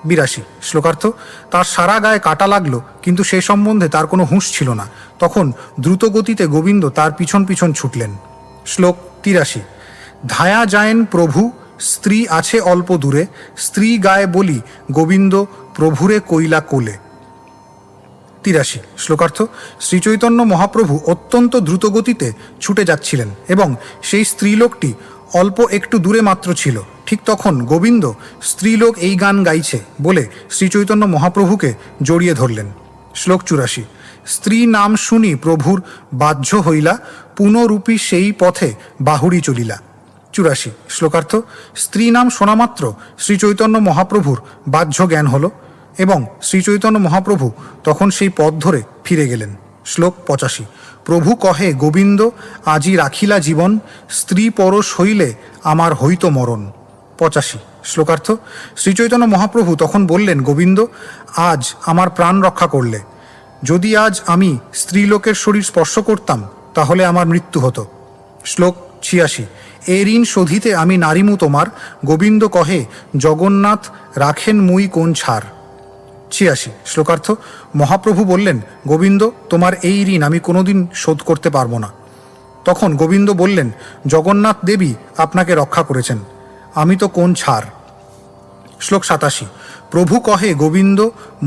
82 শ্লোকার্থ। তার সারা গায়ে কাটা লাগলো কিন্তু সে সম্বন্ধে তার কোনো হুঁশ ছিল না। তখন দ্রুতগতিতে গোবিন্দ তার পিছন পিছন ছুটলেন। শ্লোক 83। ধায়া যায়েন প্রভু, স্ত্রী আছে অল্প দূরে, স্ত্রী গায়ে বলি গোবিন্দ প্রভুরে কইলা কোলে। 83 শ্লোকার্থ। শ্রীচৈতন্য মহাপ্রভু অত্যন্ত দ্রুতগতিতে ছুটে যাচ্ছিলেন এবং সেই স্ত্রীলোকটি অল্প একটু দূরে মাত্র ছিল। ঠিক তখন গোবিন্দ স্ত্রীলোক এই গান গাইছে বলে শ্রীচৈতন্য মহাপ্রভুকে জড়িয়ে ধরলেন। শ্লোক 84। স্ত্রী নাম শুনি প্রভুর বাহ্য হইলা, পুনরূপী সেই পথে বাহুড়ি চলিলা। 84 শ্লোকার্থ। স্ত্রী নাম শোনামাত্র শ্রীচৈতন্য মহাপ্রভুর বাহ্য জ্ঞান হল এবং শ্রীচৈতন্য মহাপ্রভু তখন সেই পথ ধরে ফিরে গেলেন। শ্লোক 85। প্রভু কহে গোবিন্দ আজি রাখিলা জীবন, স্ত্রী পরশ হইলে আমার হইত মরণ। 85 শ্লোকার্থ। শ্রীচৈতন্য মহাপ্রভু তখন বললেন, গোবিন্দ আজ আমার প্রাণ রক্ষা করলে, যদি আজ আমি স্ত্রীলোকের শরীর স্পর্শ করতাম তাহলে আমার মৃত্যু হতো। শ্লোক 86। এ ঋণ শোধিতে আমি নারীমু তোমার, গোবিন্দ কহে জগন্নাথ রাখেন মুই কোন ছাড়। 86 শ্লোকার্থ। মহাপ্রভু বললেন, গোবিন্দ তোমার এই ঋণ আমি কোনোদিন শোধ করতে পারবো না। তখন গোবিন্দ বললেন, জগন্নাথ দেবী আপনাকে রক্ষা করেছেন, আমি তো কোন ছাড়। শ্লোক 87। প্রভু কহে গোবিন্দ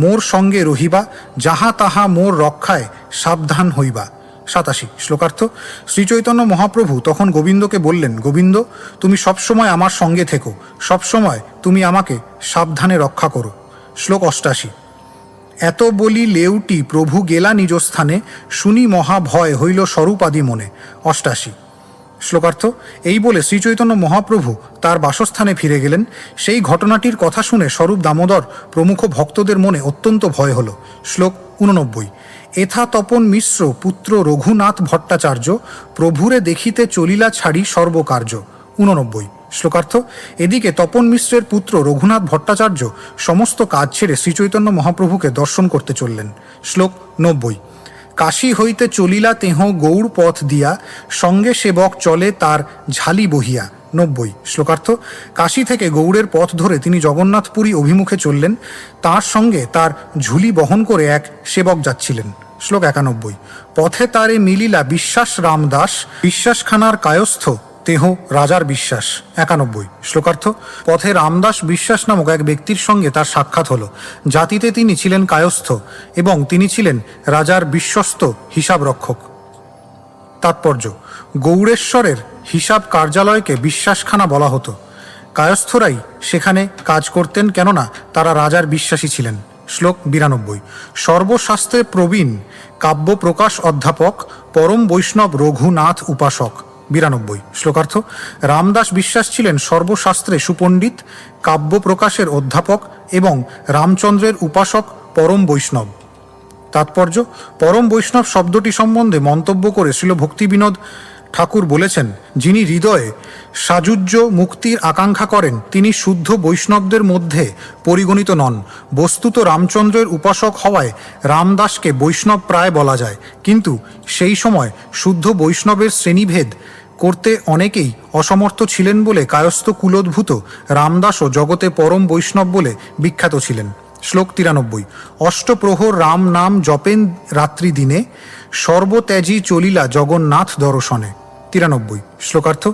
মোর সঙ্গে রহিবা, যাহা তাহা মোর রক্ষায় সাবধান হইবা। 87 শ্লোকার্থ। শ্রীচৈতন্য মহাপ্রভু তখন গোবিন্দকে বললেন, গোবিন্দ তুমি সবসময় আমার সঙ্গে থেকো, সবসময় তুমি আমাকে সাবধানে রক্ষা করো। শ্লোক 88। এত বলি লেউটি প্রভু গেলা নিজ স্থানে, শুনি মহা ভয় হইল স্বরূপাদি মনে। 88 শ্লোকার্থ। এই বলে শ্রীচৈতন্য মহাপ্রভু তার বাসস্থানে ফিরে গেলেন। সেই ঘটনাটির কথা শুনে স্বরূপ দামোদর প্রমুখ ভক্তদের মনে অত্যন্ত ভয় হল। শ্লোক 89। এথা তপন মিশ্র পুত্র রঘুনাথ ভট্টাচার্য প্রভুরে দেখিতে চলিলা ছাড়ি সর্বকার্য। 89। শ্লোকার্থ। এদিকে তপন মিশ্রের পুত্র রঘুনাথ ভট্টাচার্য সমস্ত কাজ ছেড়ে শ্রীচৈতন্য মহাপ্রভুকে দর্শন করতে চললেন। শ্লোক 90। কাশী হইতে চলিলা তেহ গৌড় পথ দিয়া সঙ্গে সেবক চলে তার ঝালি বহিয়া। 90। শ্লোকার্থ। কাশী থেকে গৌড়ের পথ ধরে তিনি জগন্নাথপুরী অভিমুখে চললেন। তার সঙ্গে তার ঝুলি বহন করে এক সেবক যাচ্ছিলেন। শ্লোক 91। পথে তারে মিলিলা বিশ্বাস রামদাস বিশ্বাসখানার কায়স্থ তেহ রাজার বিশ্বাস। 91। শ্লোকার্থ। পথে রামদাস বিশ্বাস নামক এক ব্যক্তির সঙ্গে তার সাক্ষাৎ হল। জাতিতে তিনি ছিলেন কায়স্থ এবং তিনি ছিলেন রাজার বিশ্বস্ত হিসাবরক্ষক। তাৎপর্য: গৌড়েশ্বরের হিসাব কার্যালয়কে বিশ্বাসখানা বলা হতো। কায়স্থরাই সেখানে কাজ করতেন, কেননা তারা রাজার বিশ্বাসী ছিলেন। শ্লোক 92। সর্বশাস্ত্রে প্রবীণ কাব্য প্রকাশ অধ্যাপক পরম বৈষ্ণব রঘুনাথ উপাসক। 92। শ্লোকার্থ। রামদাস বিশ্বাস ছিলেন সর্বশাস্ত্রে সুপণ্ডিত, কাব্য প্রকাশের অধ্যাপক এবং রামচন্দ্রের উপাসক পরম বৈষ্ণব। তাৎপর্য: পরম বৈষ্ণব শব্দটি সম্বন্ধে মন্তব্য করে শ্রীল ভক্তিবিনোদ ঠাকুর বলেছেন, যিনি হৃদয়ে সাযুজ্য মুক্তির আকাঙ্ক্ষা করেন তিনি শুদ্ধ বৈষ্ণবদের মধ্যে পরিগণিত নন। বস্তুত রামচন্দ্রের উপাসক হওয়ায় রামদাসকে বৈষ্ণব প্রায় বলা যায়, কিন্তু সেই সময় শুদ্ধ বৈষ্ণবের শ্রেণীভেদ করতে অনেকেই অসমর্থ ছিলেন বলে কায়স্থ কুলোদ্ভূত রামদাসও জগতে পরম বৈষ্ণব বলে বিখ্যাত ছিলেন। শ্লোক 93। অষ্টপ্রহর রাম নাম জপেন রাত্রি দিনে সর্বত্যাজি চলিলা জগন্নাথ দর্শনে। 93। শ্লোকার্থ।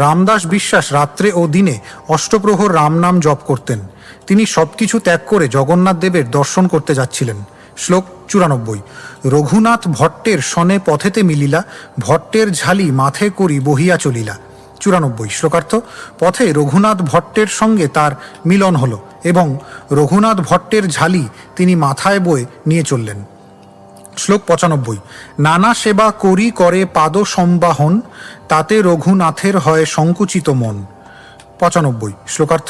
রামদাস বিশ্বাস রাত্রে ও দিনে অষ্টপ্রহর রাম নাম জপ করতেন। তিনি সবকিছু ত্যাগ করে জগন্নাথ দেবের দর্শন করতে যাচ্ছিলেন। শ্লোক 94। রঘুনাথ ভট্টের সনে পথেতে মিলিলা ভট্টের ঝালি মাথে করি বহিয়া চলিলা। 94। শ্লোকার্থ। পথে রঘুনাথ ভট্টের সঙ্গে তার মিলন হল এবং রঘুনাথ ভট্টের ঝালি তিনি মাথায় বয়ে নিয়ে চললেন। শ্লোক 95। নানা সেবা করি করে পাদ সম্বাহন তাতে রঘুনাথের হয় সংকুচিত মন। 95। শ্লোকার্থ।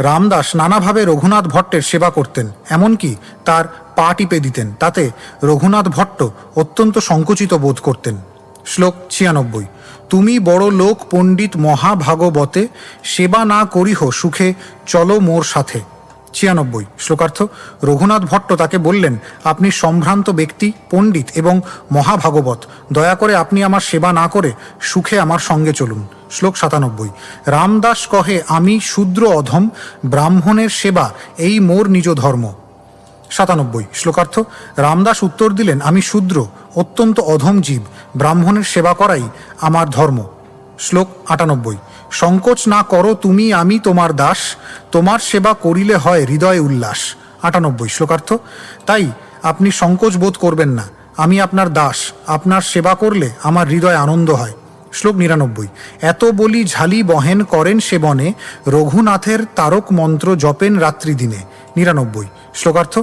রামদাস নানাভাবে রঘুনাথ ভট্টের সেবা করতেন, এমনকি তার পা টিপে দিতেন, তাতে রঘুনাথ ভট্ট অত্যন্ত সংকুচিত বোধ করতেন। শ্লোক 96। তুমি বড় লোক পণ্ডিত মহাভাগবতে সেবা না করিহ সুখে চলো মোর সাথে। 96। শ্লোকার্থ। রঘুনাথ ভট্ট তাকে বললেন, আপনি সম্ভ্রান্ত ব্যক্তি, পণ্ডিত এবং মহাভাগবত, দয়া করে আপনি আমার সেবা না করে সুখে আমার সঙ্গে চলুন। শ্লোক 97। রামদাস কহে আমি শূদ্র অধম ব্রাহ্মণের সেবা এই মোর নিজ ধর্ম। 97। শ্লোকার্থ। রামদাস উত্তর দিলেন, আমি শূদ্র, অত্যন্ত অধম জীব, ব্রাহ্মণের সেবা করাই আমার ধর্ম। শ্লোক 98। সংকোচ না করো তুমি আমি তোমার দাস তোমার সেবা করিলে হয় হৃদয়ে উল্লাস। 98। শ্লোকার্থ। তাই আপনি সংকোচ বোধ করবেন না, আমি আপনার দাস, আপনার সেবা করলে আমার হৃদয়ে আনন্দ হয়। শ্লোক 99। এত বলি ঝালি বহেন করেন সেবনে রঘুনাথের তারক মন্ত্র জপেন রাত্রি দিনে। 99। শ্লোকার্থ।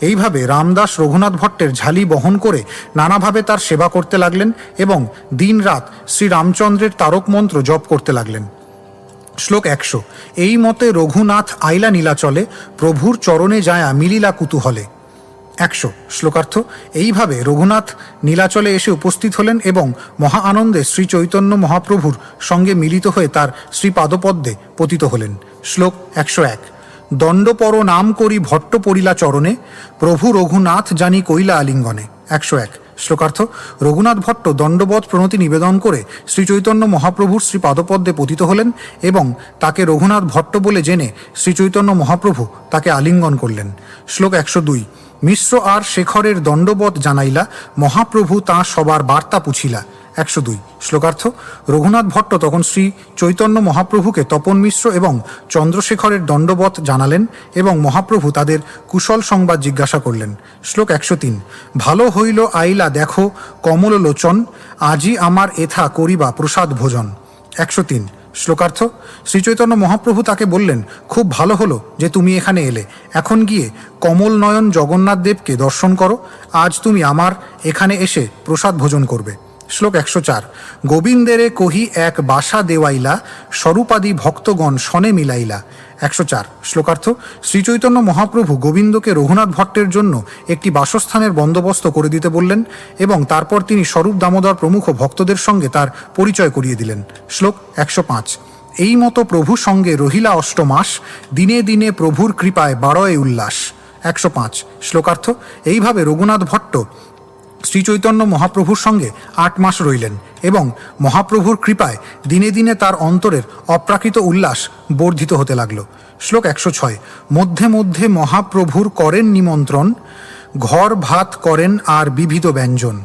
এইভাবে রামদাস রঘুনাথ ভট্টের ঝালি বহন করে নানাভাবে তার সেবা করতে লাগলেন এবং দিন রাত শ্রীরামচন্দ্রের তারক মন্ত্র জপ করতে লাগলেন। শ্লোক 100। এই মতে রঘুনাথ আইলা নীলাচলে প্রভুর চরণে যায়া মিলিলা কুতূহলে। 100। শ্লোকার্থ। এইভাবে রঘুনাথ নীলাচলে এসে উপস্থিত হলেন এবং মহা আনন্দে শ্রী চৈতন্য মহাপ্রভুর সঙ্গে মিলিত হয়ে তার শ্রীপাদপদ্মে পতিত হলেন। শ্লোক 101। দণ্ডপর নাম করি ভট্ট পড়িলা চরণে প্রভু রঘুনাথ জানি কইলা আলিঙ্গনে। 101। শ্লোকার্থ। রঘুনাথ ভট্ট দণ্ডবৎ প্রণতি নিবেদন করে শ্রীচৈতন্য মহাপ্রভুর শ্রীপাদপদ্মে পতিত হলেন এবং তাকে রঘুনাথ ভট্ট বলে জেনে শ্রীচৈতন্য মহাপ্রভু তাকে আলিঙ্গন করলেন। শ্লোক 102। মিশ্র আর শেখরের দণ্ডবৎ জানাইলা মহাপ্রভু তা সবার বার্তা পুছিলা। 102। শ্লোকার্থ। রঘুনাথ ভট্ট তখন শ্রী চৈতন্য মহাপ্রভুকে তপন মিশ্র এবং চন্দ্রশেখরের দণ্ডবৎ জানালেন এবং মহাপ্রভু তাদের কুশল সংবাদ জিজ্ঞাসা করলেন। শ্লোক 103। ভালো হইল আইলা দেখো কমললোচন আজি আমার এথা করিবা প্রসাদ ভোজন। 103। শ্লোকার্থ। শ্রীচৈতন্য মহাপ্রভু তাকে বললেন, খুব ভালো হলো যে তুমি এখানে এলে, এখন গিয়ে কমল নয়ন জগন্নাথ দেবকে দর্শন করো, আজ তুমি আমার এখানে এসে প্রসাদ ভোজন করবে। শ্লোক 104। গোবিন্দেরে কহি এক বাসা দেওয়াইলা, স্বরূপাদি ভক্তগণ শনে মিলাইলা। 104। শ্লোকার্থ। শ্রীচৈতন্য মহাপ্রভু গোবিন্দকে রঘুনাথ ভট্টের জন্য একটি বাসস্থানের বন্দোবস্ত করে দিতে বললেন এবং তারপর তিনি স্বরূপ দামোদর প্রমুখ ভক্তদের সঙ্গে তার পরিচয় করিয়ে দিলেন। শ্লোক 105। এই মতো প্রভু সঙ্গে রহিলা অষ্টমাস, দিনে দিনে প্রভুর কৃপায় বাড়য় উল্লাস। 105। শ্লোকার্থ। এইভাবে রঘুনাথ ভট্ট শ্রীচৈতন্য মহাপ্রভুর সঙ্গে 8 মাস রইলেন এবং মহাপ্রভুর কৃপায় দিনে দিনে তার অন্তরের অপ্রাকৃত উল্লাস বর্ধিত হতে লাগল। শ্লোক 106। মধ্যে মধ্যে মহাপ্রভুর করেন নিমন্ত্রণ, ঘর ভাত করেন আর বিবিধ ব্যঞ্জন।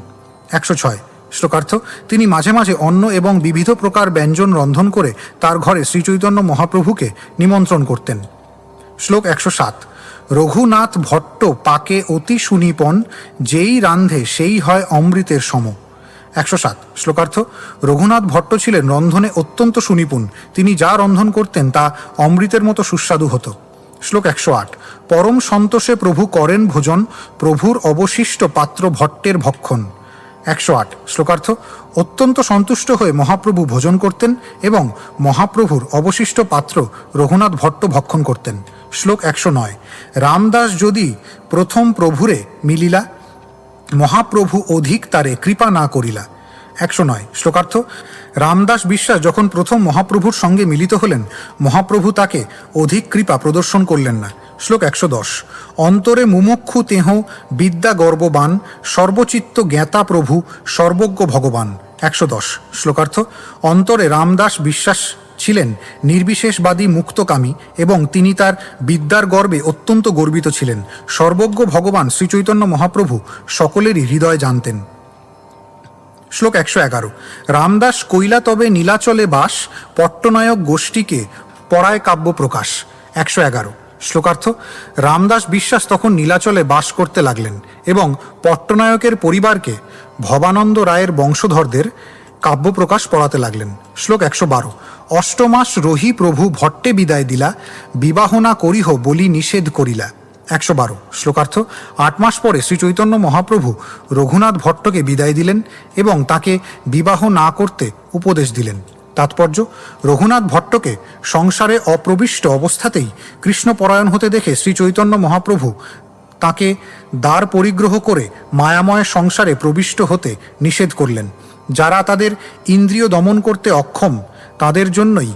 106। শ্লোকার্থ। তিনি মাঝে মাঝে অন্ন এবং বিবিধ প্রকার ব্যঞ্জন রন্ধন করে তার ঘরে শ্রীচৈতন্য মহাপ্রভুকে নিমন্ত্রণ করতেন। শ্লোক 107। রঘুনাথ ভট্ট পাকে অতি সুনিপন, যেই রান্ধে সেই হয় অমৃতের সম। 107। শ্লোকার্থ। রঘুনাথ ভট্ট ছিলেন রন্ধনে অত্যন্ত সুনিপুণ। তিনি যা রন্ধন করতেন তা অমৃতের মতো সুস্বাদু হতো। শ্লোক 108। পরম সন্তোষে প্রভু করেন ভোজন, প্রভুর অবশিষ্ট পাত্র ভট্টের ভক্ষণ। 108। শ্লোকার্থ। অত্যন্ত সন্তুষ্ট হয়ে মহাপ্রভু ভোজন করতেন এবং মহাপ্রভুর অবশিষ্ট পাত্র রঘুনাথ ভট্ট ভক্ষণ করতেন। শ্লোক 109। রামদাস যদি প্রথম প্রভুরে মিলিলা, মহাপ্রভু অধিক তারে কৃপা না করিলা। 109। শ্লোকার্থ। রামদাস বিশ্বাস যখন প্রথম মহাপ্রভুর সঙ্গে মিলিত হলেন, মহাপ্রভু তাকে অধিক কৃপা প্রদর্শন করলেন না। শ্লোক 110। অন্তরে মুমুক্ষু তেহ বিদ্যা গর্ববান, সর্বচিত্ত জ্ঞাতা প্রভু সর্বজ্ঞ ভগবান। 110। শ্লোকার্থ। অন্তরে রামদাস বিশ্বাস ছিলেন নির্বিশেষবাদী মুক্তকামী এবং তিনি তার বিদ্যার গর্বে অত্যন্ত গর্বিত ছিলেন। সর্বজ্ঞ ভগবান শ্রীচৈতন্য মহাপ্রভু সকলেরই হৃদয় জানতেন। শ্লোক 111। রামদাস কইলা তবে নীলাচলে বাস, পট্টনায়ক গোষ্ঠীকে পড়ায় কাব্য প্রকাশ। 111। শ্লোকার্থ। রামদাস বিশ্বাস তখন নীলাচলে বাস করতে লাগলেন এবং পট্টনায়কের পরিবারকে ভবানন্দ রায়ের বংশধরদের কাব্যপ্রকাশ পড়াতে লাগলেন। শ্লোক 112। অষ্টমাস রহি প্রভু ভট্টে বিদায় দিলা, বিবাহ না করিহ বলি নিষেধ করিলা। 112। শ্লোকার্থ। 8 মাস পরে শ্রীচৈতন্য মহাপ্রভু রঘুনাথ ভট্টকে বিদায় দিলেন এবং তাকে বিবাহ না করতে উপদেশ দিলেন। তাৎপর্য: রঘুনাথ ভট্টকে সংসারে অপ্রবিষ্ট অবস্থাতেই কৃষ্ণপরায়ণ হতে দেখে শ্রীচৈতন্য মহাপ্রভু তাকে দ্বার পরিগ্রহ করে মায়াময় সংসারে প্রবিষ্ট হতে নিষেধ করলেন। যারা তাদের ইন্দ্রিয় দমন করতে অক্ষম তাদের জন্যই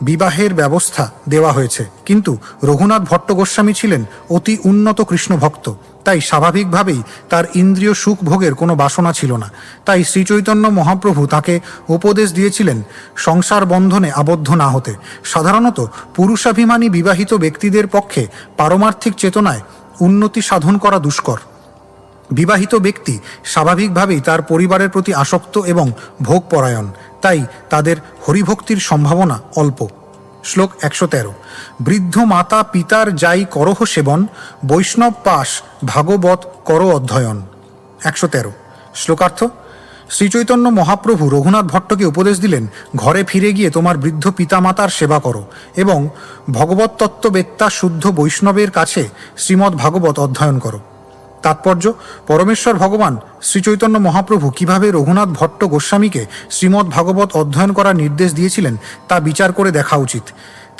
বিবাহের ব্যবস্থা দেওয়া হয়েছে। কিন্তু রঘুনাথ ভট্ট গোস্বামী ছিলেন অতি উন্নত কৃষ্ণ ভক্ত, তাই স্বাভাবিকভাবেই তার ইন্দ্রিয় সুখ ভোগের কোনো বাসনা ছিল না। তাই শ্রীচৈতন্য মহাপ্রভু তাকে উপদেশ দিয়েছিলেন সংসার বন্ধনে আবদ্ধ না হতে। সাধারণত পুরুষাভিমানী বিবাহিত ব্যক্তিদের পক্ষে পারমার্থিক চেতনায় উন্নতি সাধন করা দুষ্কর। বিবাহিত ব্যক্তি স্বাভাবিকভাবেই তার পরিবারের প্রতি আসক্ত এবং ভোগপরায়ণ, তাই তাদের হরিভক্তির সম্ভাবনা অল্প। শ্লোক 113। বৃদ্ধ মাতা পিতার যাই করহ সেবন, বৈষ্ণব পাশ ভাগবত কর অধ্যয়ন। 113। শ্লোকার্থ। শ্রীচৈতন্য মহাপ্রভু রঘুনাথ ভট্টকে উপদেশ দিলেন, ঘরে ফিরে গিয়ে তোমার বৃদ্ধ পিতামাতার সেবা করো এবং ভগবত তত্ত্ববেত্তা শুদ্ধ বৈষ্ণবের কাছে শ্রীমদ্ ভাগবত অধ্যয়ন করো। তাৎপর্য: পরমেশ্বর ভগবান শ্রীচৈতন্য মহাপ্রভু কিভাবে রঘুনাথ ভট্ট গোস্বামীকে শ্রীমদ্ ভাগবত অধ্যয়ন করার নির্দেশ দিয়েছিলেন তা বিচার করে দেখা উচিত।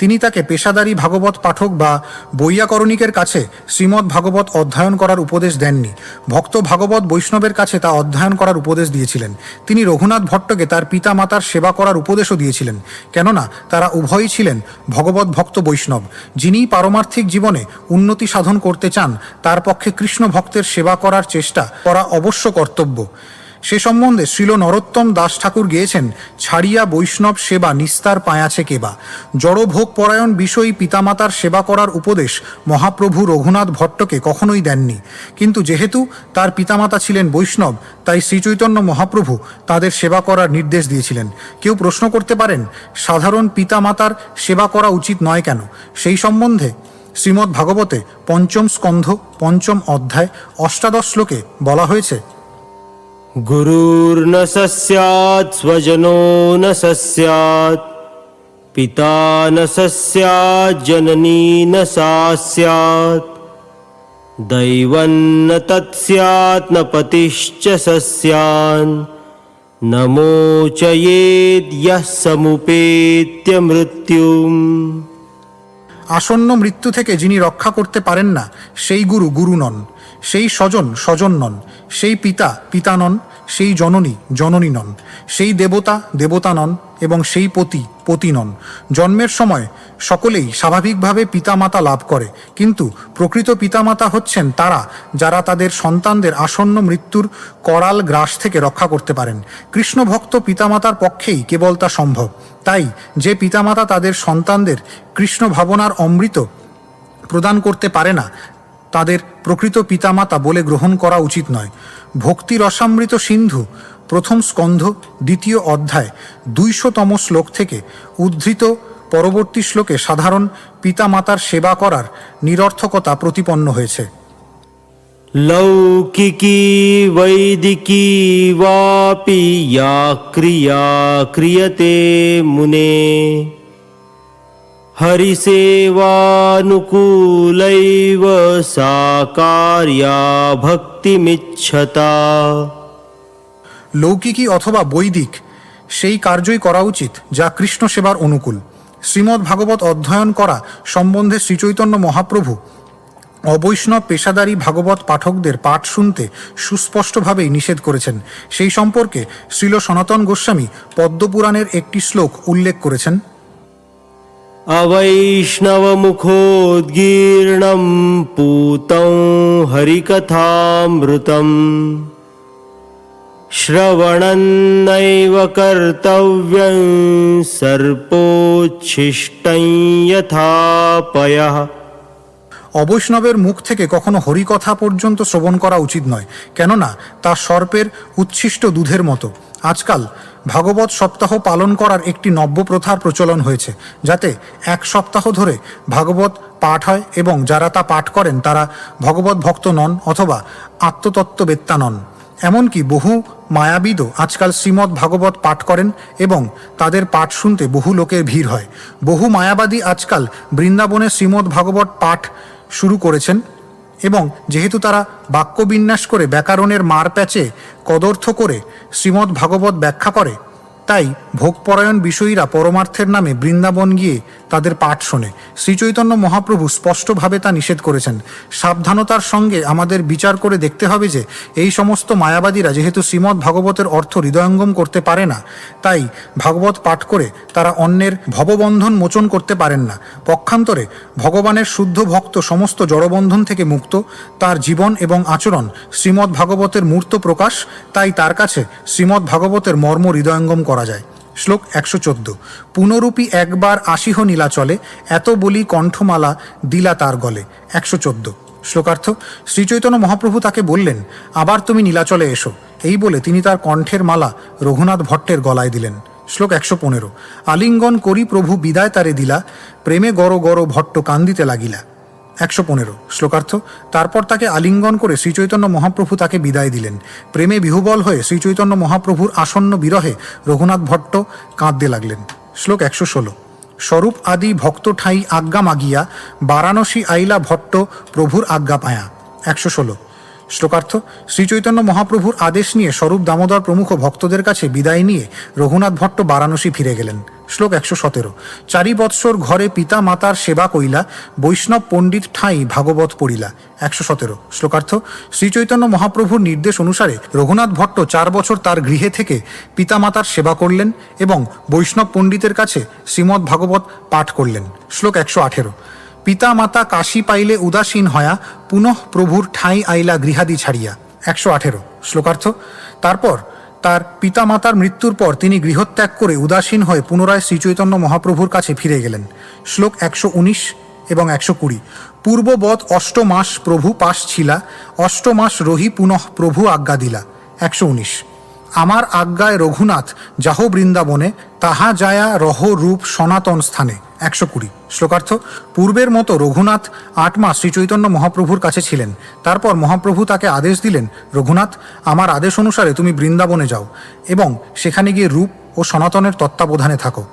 তিনি তাকে পেশাদারী ভাগবত পাঠক বা বৈয়াকরণিকের কাছে শ্রীমদ্ ভাগবত অধ্যয়ন করার উপদেশ দেননি। ভক্ত ভাগবত বৈষ্ণবের কাছে তা অধ্যয়ন করার উপদেশ দিয়েছিলেন। তিনি রঘুনাথ ভট্টকে তার পিতা মাতার সেবা করার উপদেশও দিয়েছিলেন, কেননা তারা উভয়ই ছিলেন ভগবত ভক্ত বৈষ্ণব। যিনি পারমার্থিক জীবনে উন্নতি সাধন করতে চান তার পক্ষে কৃষ্ণ ভক্তের সেবা করার চেষ্টা করা অবশ্য কর্তব্য। সে সম্বন্ধে শ্রীল নরোত্তম দাস ঠাকুর গেয়েছেন, ছাড়িয়া বৈষ্ণব সেবা নিস্তার পায়াছে কেবা। জড়ভোগ পরায়ণ বিষয়ী পিতামাতার সেবা করার উপদেশ মহাপ্রভু রঘুনাথ ভট্টকে কখনোই দেননি। কিন্তু যেহেতু তার পিতামাতা ছিলেন বৈষ্ণব, তাই শ্রীচৈতন্য মহাপ্রভু তাদের সেবা করার নির্দেশ দিয়েছিলেন। কেউ প্রশ্ন করতে পারেন, সাধারণ পিতামাতার সেবা করা উচিত নয় কেন? সেই সম্বন্ধে শ্রীমদ্ ভাগবতে ৫ম স্কন্ধ ৫ম অধ্যায় ৮ শ্লোকে বলা হয়েছে, গুরুর্ন সস্যাৎ স্বজনো ন সস্যাৎ, পিতা ন সস্যাৎ জননী ন সা স্যাৎ, দৈবং ন তৎস্যাৎ ন পতিশ্চ সস্যাৎ, नमोचयेद् यः समुपेत्य मृत्युम्। আসন্ন মৃত্যু থেকে যিনি রক্ষা করতে পারেন না সেই গুরু গুরু নন, সেই স্বজন স্বজন নন, সেই পিতা পিতা নন, সেই জননী জননী নন, সেই দেবতা দেবতা নন এবং সেই পতি পতি নন। জন্মের সময় সকলেই স্বাভাবিকভাবে পিতামাতা লাভ করে, কিন্তু প্রকৃত পিতামাতা হচ্ছেন তারা যারা তাদের সন্তানদের আসন্ন মৃত্যুর করাল গ্রাস থেকে রক্ষা করতে পারেন। কৃষ্ণ ভক্ত পিতামাতার পক্ষেই কেবল তা সম্ভব। তাই যে পিতামাতা তাদের সন্তানদের কৃষ্ণ ভাবনার অমৃত প্রদান করতে পারে না তাদের প্রকৃত পিতামাতা বলে গ্রহণ করা উচিত নয়। ভক্তি রসামৃত সিন্ধু প্রথম স্কন্ধ দ্বিতীয় অধ্যায় 200তম শ্লোক থেকে উদ্ধৃত পরবর্তী শ্লোকে সাধারণ পিতামাতার সেবা করার নিরর্থকতা প্রতিপন্ন হয়েছে। लौकिकी वैदिकी वापि या क्रिया क्रियते मुने हरिसेवानुकूलैव सा कार्या भक्तिमिच्छता। লৌকিকী অথবা বৈদিক সেই কার্যই করা উচিত যা কৃষ্ণ সেবার অনুকূল। শ্রীমদ্ ভাগবত অধ্যয়ন করা সম্বন্ধে শ্রীচৈতন্য মহাপ্রভু অবৈষ্ণব পেশাদারী ভাগবত পাঠকদের পাঠ শুনতে সুস্পষ্টভাবেই নিষেধ করেছেন। সেই সম্পর্কে শ্রীল সনাতন গোস্বামী পদ্মপুরাণের একটি শ্লোক উল্লেখ করেছেন। अवैष्णवमुखोद्गीर्णं पूतं हरिकथामृतम् श्रवणन्नैव कर्तव्यं सर्पोच्छिष्टं यथा पयः। অবৈষ্ণবের মুখ থেকে কখনো হরিকথা পর্যন্ত শ্রবণ করা উচিত নয়, কেননা তা সর্পের উচ্ছিষ্ট দুধের মতো। আজকাল ভাগবত সপ্তাহ পালন করার একটি নব্য প্রথার প্রচলন হয়েছে, যাতে এক সপ্তাহ ধরে ভাগবত পাঠ হয় এবং যারা তা পাঠ করেন তারা ভগবত ভক্ত নন অথবা আত্মতত্ত্ববেত্তা নন। এমনকি বহু মায়াবিদও আজকাল শ্রীমদ্ ভাগবত পাঠ করেন এবং তাদের পাঠ শুনতে বহু লোকের ভিড় হয়। বহু মায়াবাদী আজকাল বৃন্দাবনে শ্রীমদ্ ভাগবত পাঠ শুরু করেছেন এবং যেহেতু তারা বাক্যবিন্যাস করে ব্যাকরণের মার প্যাচে কদর্থ করে শ্রীমদ্ ভাগবত ব্যাখ্যা করে, তাই ভোগপরায়ণ বিষয়ীরা পরমার্থের নামে বৃন্দাবন গিয়ে তাদের পাঠ শোনে। শ্রীচৈতন্য মহাপ্রভু স্পষ্টভাবে তা নিষেধ করেছেন। সাবধানতার সঙ্গে আমাদের বিচার করে দেখতে হবে যে এই সমস্ত মায়াবাদীরা যেহেতু শ্রীমদ্ ভাগবতের অর্থ হৃদয়ঙ্গম করতে পারে না, তাই ভাগবত পাঠ করে তারা অন্যের ভববন্ধন মোচন করতে পারেন না। পক্ষান্তরে ভগবানের শুদ্ধ ভক্ত সমস্ত জড়বন্ধন থেকে মুক্ত, তার জীবন এবং আচরণ শ্রীমদ্ ভাগবতের মূর্ত প্রকাশ, তাই তার কাছে শ্রীমদ্ ভাগবতের মর্ম হৃদয়ঙ্গম করা যায়। শ্লোক 114। পুনরূপী একবার আসিহ নীলাচলে, এত বলি কণ্ঠমালা দিলা তার গলে। 114। শ্লোকার্থ। শ্রীচৈতন্য মহাপ্রভু তাকে বললেন, আবার তুমি নীলাচলে এসো। এই বলে তিনি তার কণ্ঠের মালা রঘুনাথ ভট্টের গলায় দিলেন। শ্লোক 115। আলিঙ্গন করি প্রভু বিদায় তারে দিলা, প্রেমে গড় গড় ভট্ট কান্দিতে লাগিলা। 115। শ্লোকার্থ। তারপর তাকে আলিঙ্গন করে শ্রীচৈতন্য মহাপ্রভু তাকে বিদায় দিলেন। প্রেমে বিহুবল হয়ে শ্রীচৈতন্য মহাপ্রভুর আসন্ন বিরহে রঘুনাথ ভট্ট কাঁদতে লাগলেন। শ্লোক 116। স্বরূপ আদি ভক্ত ঠাই আজ্ঞা মাগিয়া, বারাণসী আইলা ভট্ট প্রভুর আজ্ঞা পায়া। 116। শ্লোকার্থ। শ্রীচৈতন্য মহাপ্রভুর আদেশ নিয়ে স্বরূপ দামোদর প্রমুখ ভক্তদের কাছে বিদায় নিয়ে রঘুনাথ ভট্ট বারাণসী ফিরে গেলেন। শ্লোক 117। 4 বৎসর ঘরে পিতা মাতার সেবা কইলা, বৈষ্ণব পণ্ডিত ঠাঁই ভাগবত পড়িলা। 117। শ্লোকার্থ। শ্রীচৈতন্য মহাপ্রভুর নির্দেশ অনুসারে রঘুনাথ ভট্ট 4 বছর তার গৃহে থেকে পিতামাতার সেবা করলেন এবং বৈষ্ণব পণ্ডিতের কাছে শ্রীমদ্ ভাগবত পাঠ করলেন। শ্লোক 118। পিতা মাতা কাশী পাইলে উদাসীন হয়া, পুনঃ প্রভুর ঠাঁই আইলা গৃহাদি ছাড়িয়া। 118। শ্লোকার্থ। তারপর তার পিতামাতার মৃত্যুর পর তিনি গৃহত্যাগ করে উদাসীন হয়ে পুনরায় শ্রীচৈতন্য মহাপ্রভুর কাছে ফিরে গেলেন। শ্লোক 119 এবং 120। পূর্ববৎ 8 মাস প্রভু পাশ ছিলা, 8 মাস রহি পুনঃ প্রভু আজ্ঞা দিলা। 119। আমার আজ্ঞায় রঘুনাথ যাহ বৃন্দাবনে, তাহা যায়া রহ রূপ সনাতন স্থানে। 120। শ্লোকার্থ। পূর্বের মতো রঘুনাথ 8 মাস শ্রীচৈতন্য মহাপ্রভুর কাছে ছিলেন। তারপর মহাপ্রভু তাকে আদেশ দিলেন, রঘুনাথ, আমার আদেশ অনুসারে তুমি বৃন্দাবনে যাও এবং সেখানে গিয়ে রূপ ও সনাতনের তত্ত্বাবধানে থাকো।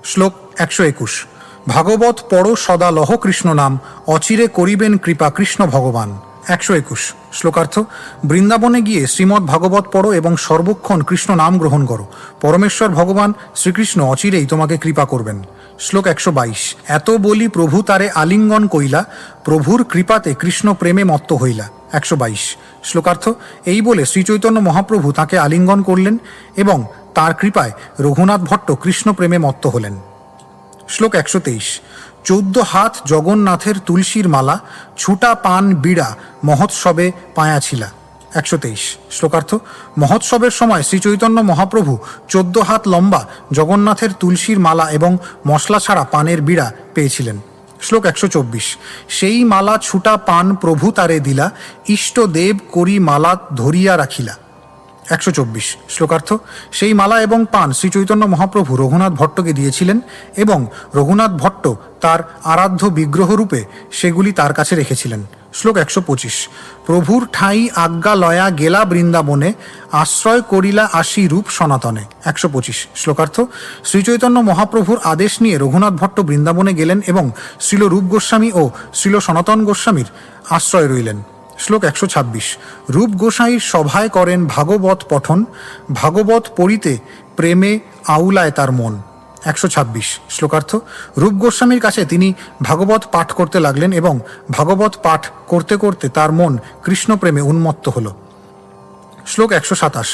শ্লোক 121। ভাগবত পড় সদা লহ কৃষ্ণ নাম, অচিরে করিবেন কৃপা কৃষ্ণ ভগবান। 121 শ্লোকার্থ। বৃন্দাবনে গিয়ে শ্রীমদ্ ভাগবত পড়ো এবং সর্বক্ষণ কৃষ্ণ নাম গ্রহণ করো। পরমেশ্বর ভগবান শ্রীকৃষ্ণ অচিরেই তোমাকে কৃপা করবেন। শ্লোক 122 এত বলি প্রভু তারে আলিঙ্গন কইলা, প্রভুর কৃপাতে কৃষ্ণ প্রেমে মত্ত হইলা। 122 শ্লোকার্থ। এই বলে শ্রীচৈতন্য মহাপ্রভু তাকে আলিঙ্গন করলেন এবং তার কৃপায় রঘুনাথ ভট্ট কৃষ্ণ প্রেমে মত্ত হলেন। শ্লোক 123 14 হাত জগন্নাথের তুলসীর মালা, ছুটা পান বিড়া মহোৎসবে পায়াছিলা। 123 শ্লোকার্থ। মহোৎসবের সময় শ্রীচৈতন্য মহাপ্রভু 14 হাত লম্বা জগন্নাথের তুলসীর মালা এবং মশলা ছাড়া পানের বিড়া পেয়েছিলেন। শ্লোক 124 সেই মালা ছুটা পান প্রভু তারে দিলা, ইষ্ট দেব করি মালা ধরিয়া রাখিলা। 124 শ্লোকার্থ। সেই মালা এবং পান শ্রীচৈতন্য মহাপ্রভু রঘুনাথ ভট্টকে দিয়েছিলেন এবং রঘুনাথ ভট্ট তার আরাধ্য বিগ্রহরূপে সেগুলি তার কাছে রেখেছিলেন। শ্লোক 125 প্রভুর ঠাই আজ্ঞা লয়া গেলা বৃন্দাবনে, আশ্রয় করিলা আসি রূপ সনাতনে। 125 শ্লোকার্থ। শ্রীচৈতন্য মহাপ্রভুর আদেশ নিয়ে রঘুনাথ ভট্ট বৃন্দাবনে গেলেন এবং শ্রীল রূপ গোস্বামী ও শ্রীল সনাতন গোস্বামীর আশ্রয় রইলেন। শ্লোক 126 রূপ গোসাঁইর সভায় করেন ভাগবত পঠন, ভাগবত পড়িতে প্রেমে আউলায় তার মন। 126 শ্লোকার্থ। রূপ গোস্বামীর কাছে তিনি ভাগবত পাঠ করতে লাগলেন এবং ভাগবত পাঠ করতে করতে তার মন কৃষ্ণ প্রেমে উন্মত্ত হল। শ্লোক 127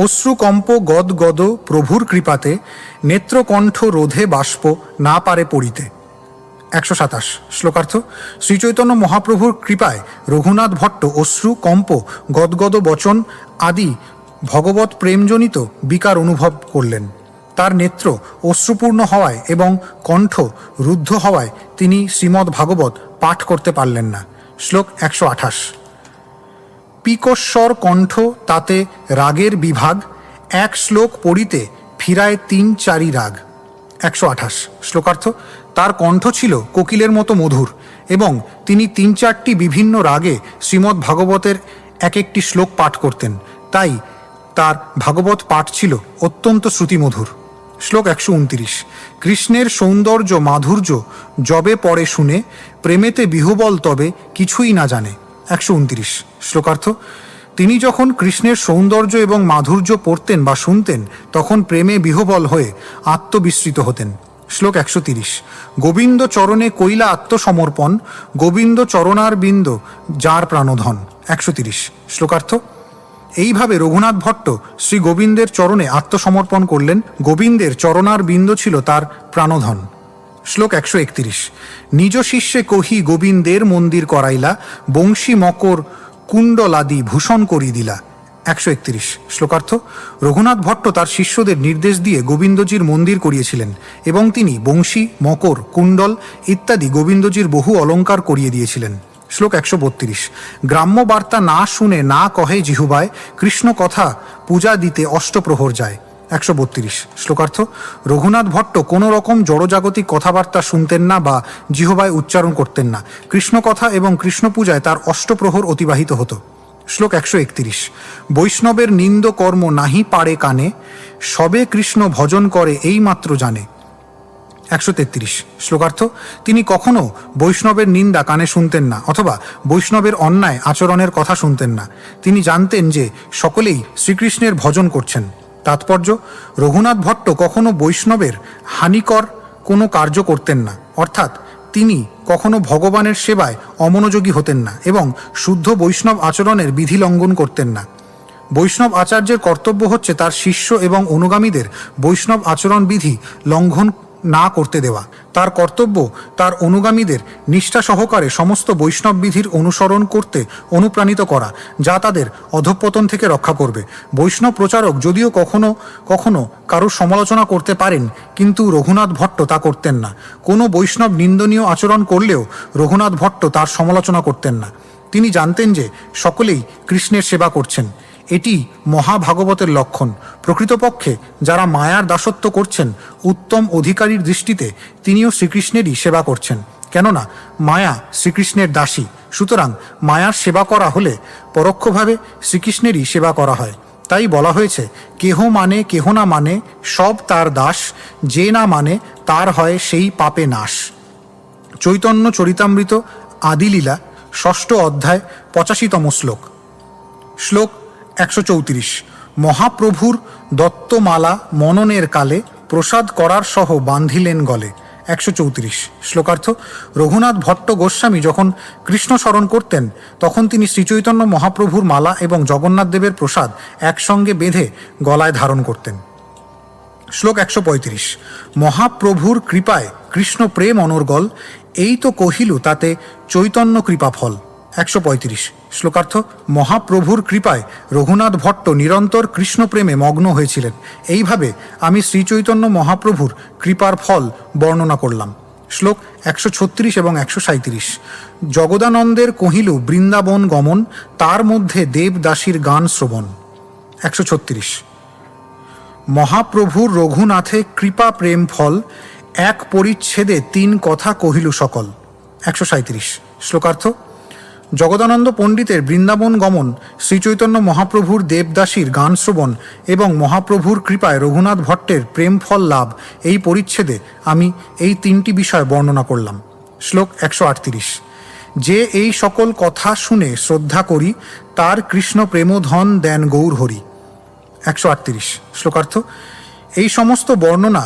অশ্রুকম্প গদ গদ প্রভুর কৃপাতে, নেত্রকণ্ঠ রোধে বাষ্প না পারে পড়িতে। 127 শ্লোকার্থ। শ্রীচৈতন্য মহাপ্রভুর কৃপায় রঘুনাথ ভট্ট অশ্রু কম্প গদগদ বচন আদি ভগবত প্রেমজনিত বিকার অনুভব করলেন। তার নেত্র অশ্রুপূর্ণ হওয়ায় এবং কণ্ঠ রুদ্ধ হওয়ায় তিনি শ্রীমদ্ ভাগবত পাঠ করতে পারলেন না। শ্লোক 128 পিকস্বর কণ্ঠ তাতে রাগের বিভাগ, এক শ্লোক পড়িতে ফিরায় 3-4 রাগ। 128 শ্লোকার্থ। তার কণ্ঠ ছিল কোকিলের মতো মধুর এবং তিনি 3-4টি বিভিন্ন রাগে শ্রীমদ্ ভাগবতের এক একটি শ্লোক পাঠ করতেন, তাই তার ভাগবত পাঠ ছিল অত্যন্ত শ্রুতিমধুর। শ্লোক 129 কৃষ্ণের সৌন্দর্য মাধুর্য যবে পড়ে শুনে, প্রেমেতে বিহবল তবে কিছুই না জানে। 129 শ্লোকার্থ। তিনি যখন কৃষ্ণের সৌন্দর্য এবং মাধুর্য পড়তেন বা শুনতেন তখন প্রেমে বিহবল হয়ে আত্মবিস্মৃত হতেন। শ্লোক 130 গোবিন্দ চরণে কইলা আত্মসমর্পণ, গোবিন্দ চরণার বিন্দ যার প্রাণধন। 130 শ্লোকার্থ। এইভাবে রঘুনাথ ভট্ট শ্রী গোবিন্দের চরণে আত্মসমর্পণ করলেন। গোবিন্দের চরণার বিন্দ ছিল তার প্রাণধন। শ্লোক 131 নিজ শিষ্যে কহি গোবিন্দের মন্দির করাইলা, বংশী মকর কুণ্ডলাদি ভূষণ করি দিলা। 131 শ্লোকার্থ। রঘুনাথ ভট্ট তার শিষ্যদের নির্দেশ দিয়ে গোবিন্দজির মন্দির করিয়েছিলেন এবং তিনি বংশী মকর কুণ্ডল ইত্যাদি গোবিন্দজির বহু অলঙ্কার করিয়ে দিয়েছিলেন। শ্লোক 132 গ্রাম্য বার্তা না শুনে না কহে জিহুবায়, কৃষ্ণ কথা পূজা দিতে অষ্টপ্রহর যায়। 132 শ্লোকার্থ। রঘুনাথ ভট্ট কোনো রকম জড়জাগতিক কথাবার্তা শুনতেন না বা জিহবায় উচ্চারণ করতেন না। কৃষ্ণ কথা এবং কৃষ্ণ পূজায় তার অষ্টপ্রহর অতিবাহিত হতো। শ্লোক 131 বৈষ্ণবের নিন্দ কর্ম নাহি পারে কানে, সবে কৃষ্ণ ভজন করে এই মাত্র জানে। 133 শ্লোকার্থ। তিনি কখনো বৈষ্ণবের নিন্দা কানে শুনতেন না অথবা বৈষ্ণবের অন্যায় আচরণের কথা শুনতেন না। তিনি জানতেন যে সকলেই শ্রীকৃষ্ণের ভজন করছেন। তাৎপর্য রঘুনাথ ভট্ট কখনো বৈষ্ণবের হানিকর কোনো কার্য করতেন না, অর্থাৎ তিনি কখনো ভগবানের সেবায় অমনোযোগী হতেন না এবং শুদ্ধ বৈষ্ণব আচরণের বিধি লঙ্ঘন করতেন না। বৈষ্ণব আচার্যের কর্তব্য হচ্ছে তার শিষ্য এবং অনুগামীদের বৈষ্ণব আচরণ বিধি লঙ্ঘন না করতে দেওয়া। তার কর্তব্য তার অনুগামীদের নিষ্ঠা সহকারে সমস্ত বৈষ্ণব বিধির অনুসরণ করতে অনুপ্রাণিত করা, যা তাদের অধঃপতন থেকে রক্ষা করবে। বৈষ্ণব প্রচারক যদিও কখনো কখনো কারোর সমালোচনা করতে পারেন, কিন্তু রঘুনাথ ভট্ট তা করতেন না। কোনো বৈষ্ণব নিন্দনীয় আচরণ করলেও রঘুনাথ ভট্ট তার সমালোচনা করতেন না। তিনি জানতেন যে সকলেই কৃষ্ণের সেবা করছেন। এটি মহাভাগবতের লক্ষণ। প্রকৃতপক্ষে যারা মায়ার দাসত্ব করছেন, উত্তম অধিকারীর দৃষ্টিতে তিনিও শ্রীকৃষ্ণেরই সেবা করছেন, কেননা মায়া শ্রীকৃষ্ণের দাসী। সুতরাং মায়ার সেবা করা হলে পরোক্ষভাবে শ্রীকৃষ্ণেরই সেবা করা হয়। তাই বলা হয়েছে, কেহ মানে কেহ না মানে সব তার দাস, যে না মানে তার হয় সেই পাপে নাশ। চৈতন্য চরিতামৃত আদিলীলা ষষ্ঠ অধ্যায় 85তম শ্লোক। শ্লোক 134। মহাপ্রভুর দত্তমালা মননের কালে প্রসাদ করার সহ বান্ধিলেন গলে। 134। শ্লোকার্থ। রঘুনাথ ভট্ট গোস্বামী যখন কৃষ্ণ স্মরণ করতেন তখন তিনি শ্রীচৈতন্য মহাপ্রভুর মালা এবং জগন্নাথ দেবের প্রসাদ একসঙ্গে বেঁধে গলায় ধারণ করতেন। শ্লোক 135। মহাপ্রভুর কৃপায় কৃষ্ণ প্রেম অনর্গল, এই তো কহিলু তাতে চৈতন্য কৃপা ফল। 135। শ্লোকার্থ। মহাপ্রভুর কৃপায় রঘুনাথ ভট্ট নিরন্তর কৃষ্ণ প্রেমে মগ্ন হয়েছিলেন। এইভাবে আমি শ্রীচৈতন্য মহাপ্রভুর কৃপার ফল বর্ণনা করলাম। শ্লোক 136 এবং 137। জগদানন্দের কহিলু বৃন্দাবন গমন, তার মধ্যে দেবদাসীর গান শ্রবণ। 136। মহাপ্রভুর রঘুনাথে কৃপা প্রেম ফল, এক পরিচ্ছেদে তিন কথা কহিলু সকল। 137। শ্লোকার্থ। জগদানন্দ পণ্ডিতের বৃন্দাবন গমন, শ্রীচৈতন্য মহাপ্রভুর দেবদাসীর গান শ্রবণ এবং মহাপ্রভুর কৃপায় রঘুনাথ ভট্টের প্রেম ফল লাভ, এই পরিচ্ছেদে আমি এই তিনটি বিষয় বর্ণনা করলাম। শ্লোক 138। যে এই সকল কথা শুনে শ্রদ্ধা করি, তার কৃষ্ণ প্রেমধন দেন গৌর হরি। 138। শ্লোকার্থ। এই সমস্ত বর্ণনা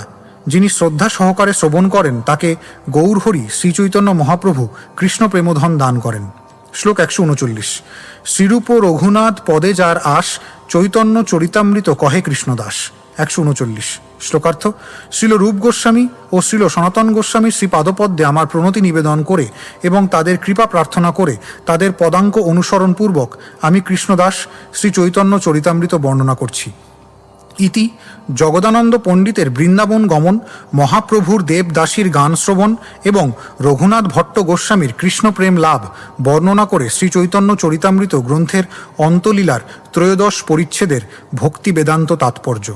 যিনি শ্রদ্ধা সহকারে শ্রবণ করেন তাকে গৌরহরি শ্রীচৈতন্য মহাপ্রভু কৃষ্ণ প্রেমধন দান করেন। শ্লোক 139। শ্রীরূপ রঘুনাথ পদে যার আস, চৈতন্য চরিতামৃত কহে কৃষ্ণদাস। 139। শ্লোকার্থ। শ্রীল রূপ গোস্বামী ও শ্রীল সনাতন গোস্বামী শ্রীপাদপদ্মে আমার প্রণতি নিবেদন করে এবং তাদের কৃপা প্রার্থনা করে তাদের পদাঙ্ক অনুসরণপূর্বক আমি কৃষ্ণদাস শ্রী চৈতন্য চরিতামৃত বর্ণনা করছি। ইতি জগদানন্দ পণ্ডিতের বৃন্দাবন গমন, মহাপ্রভুর দেবদাসীর গান শ্রবণ এবং রঘুনাথ ভট্ট গোস্বামীর কৃষ্ণপ্রেম লাভ বর্ণনা করে শ্রী চৈতন্য চরিতামৃত গ্রন্থের অন্তলীলার ত্রয়োদশ পরিচ্ছেদের ভক্তি বেদান্ত তাৎপর্য।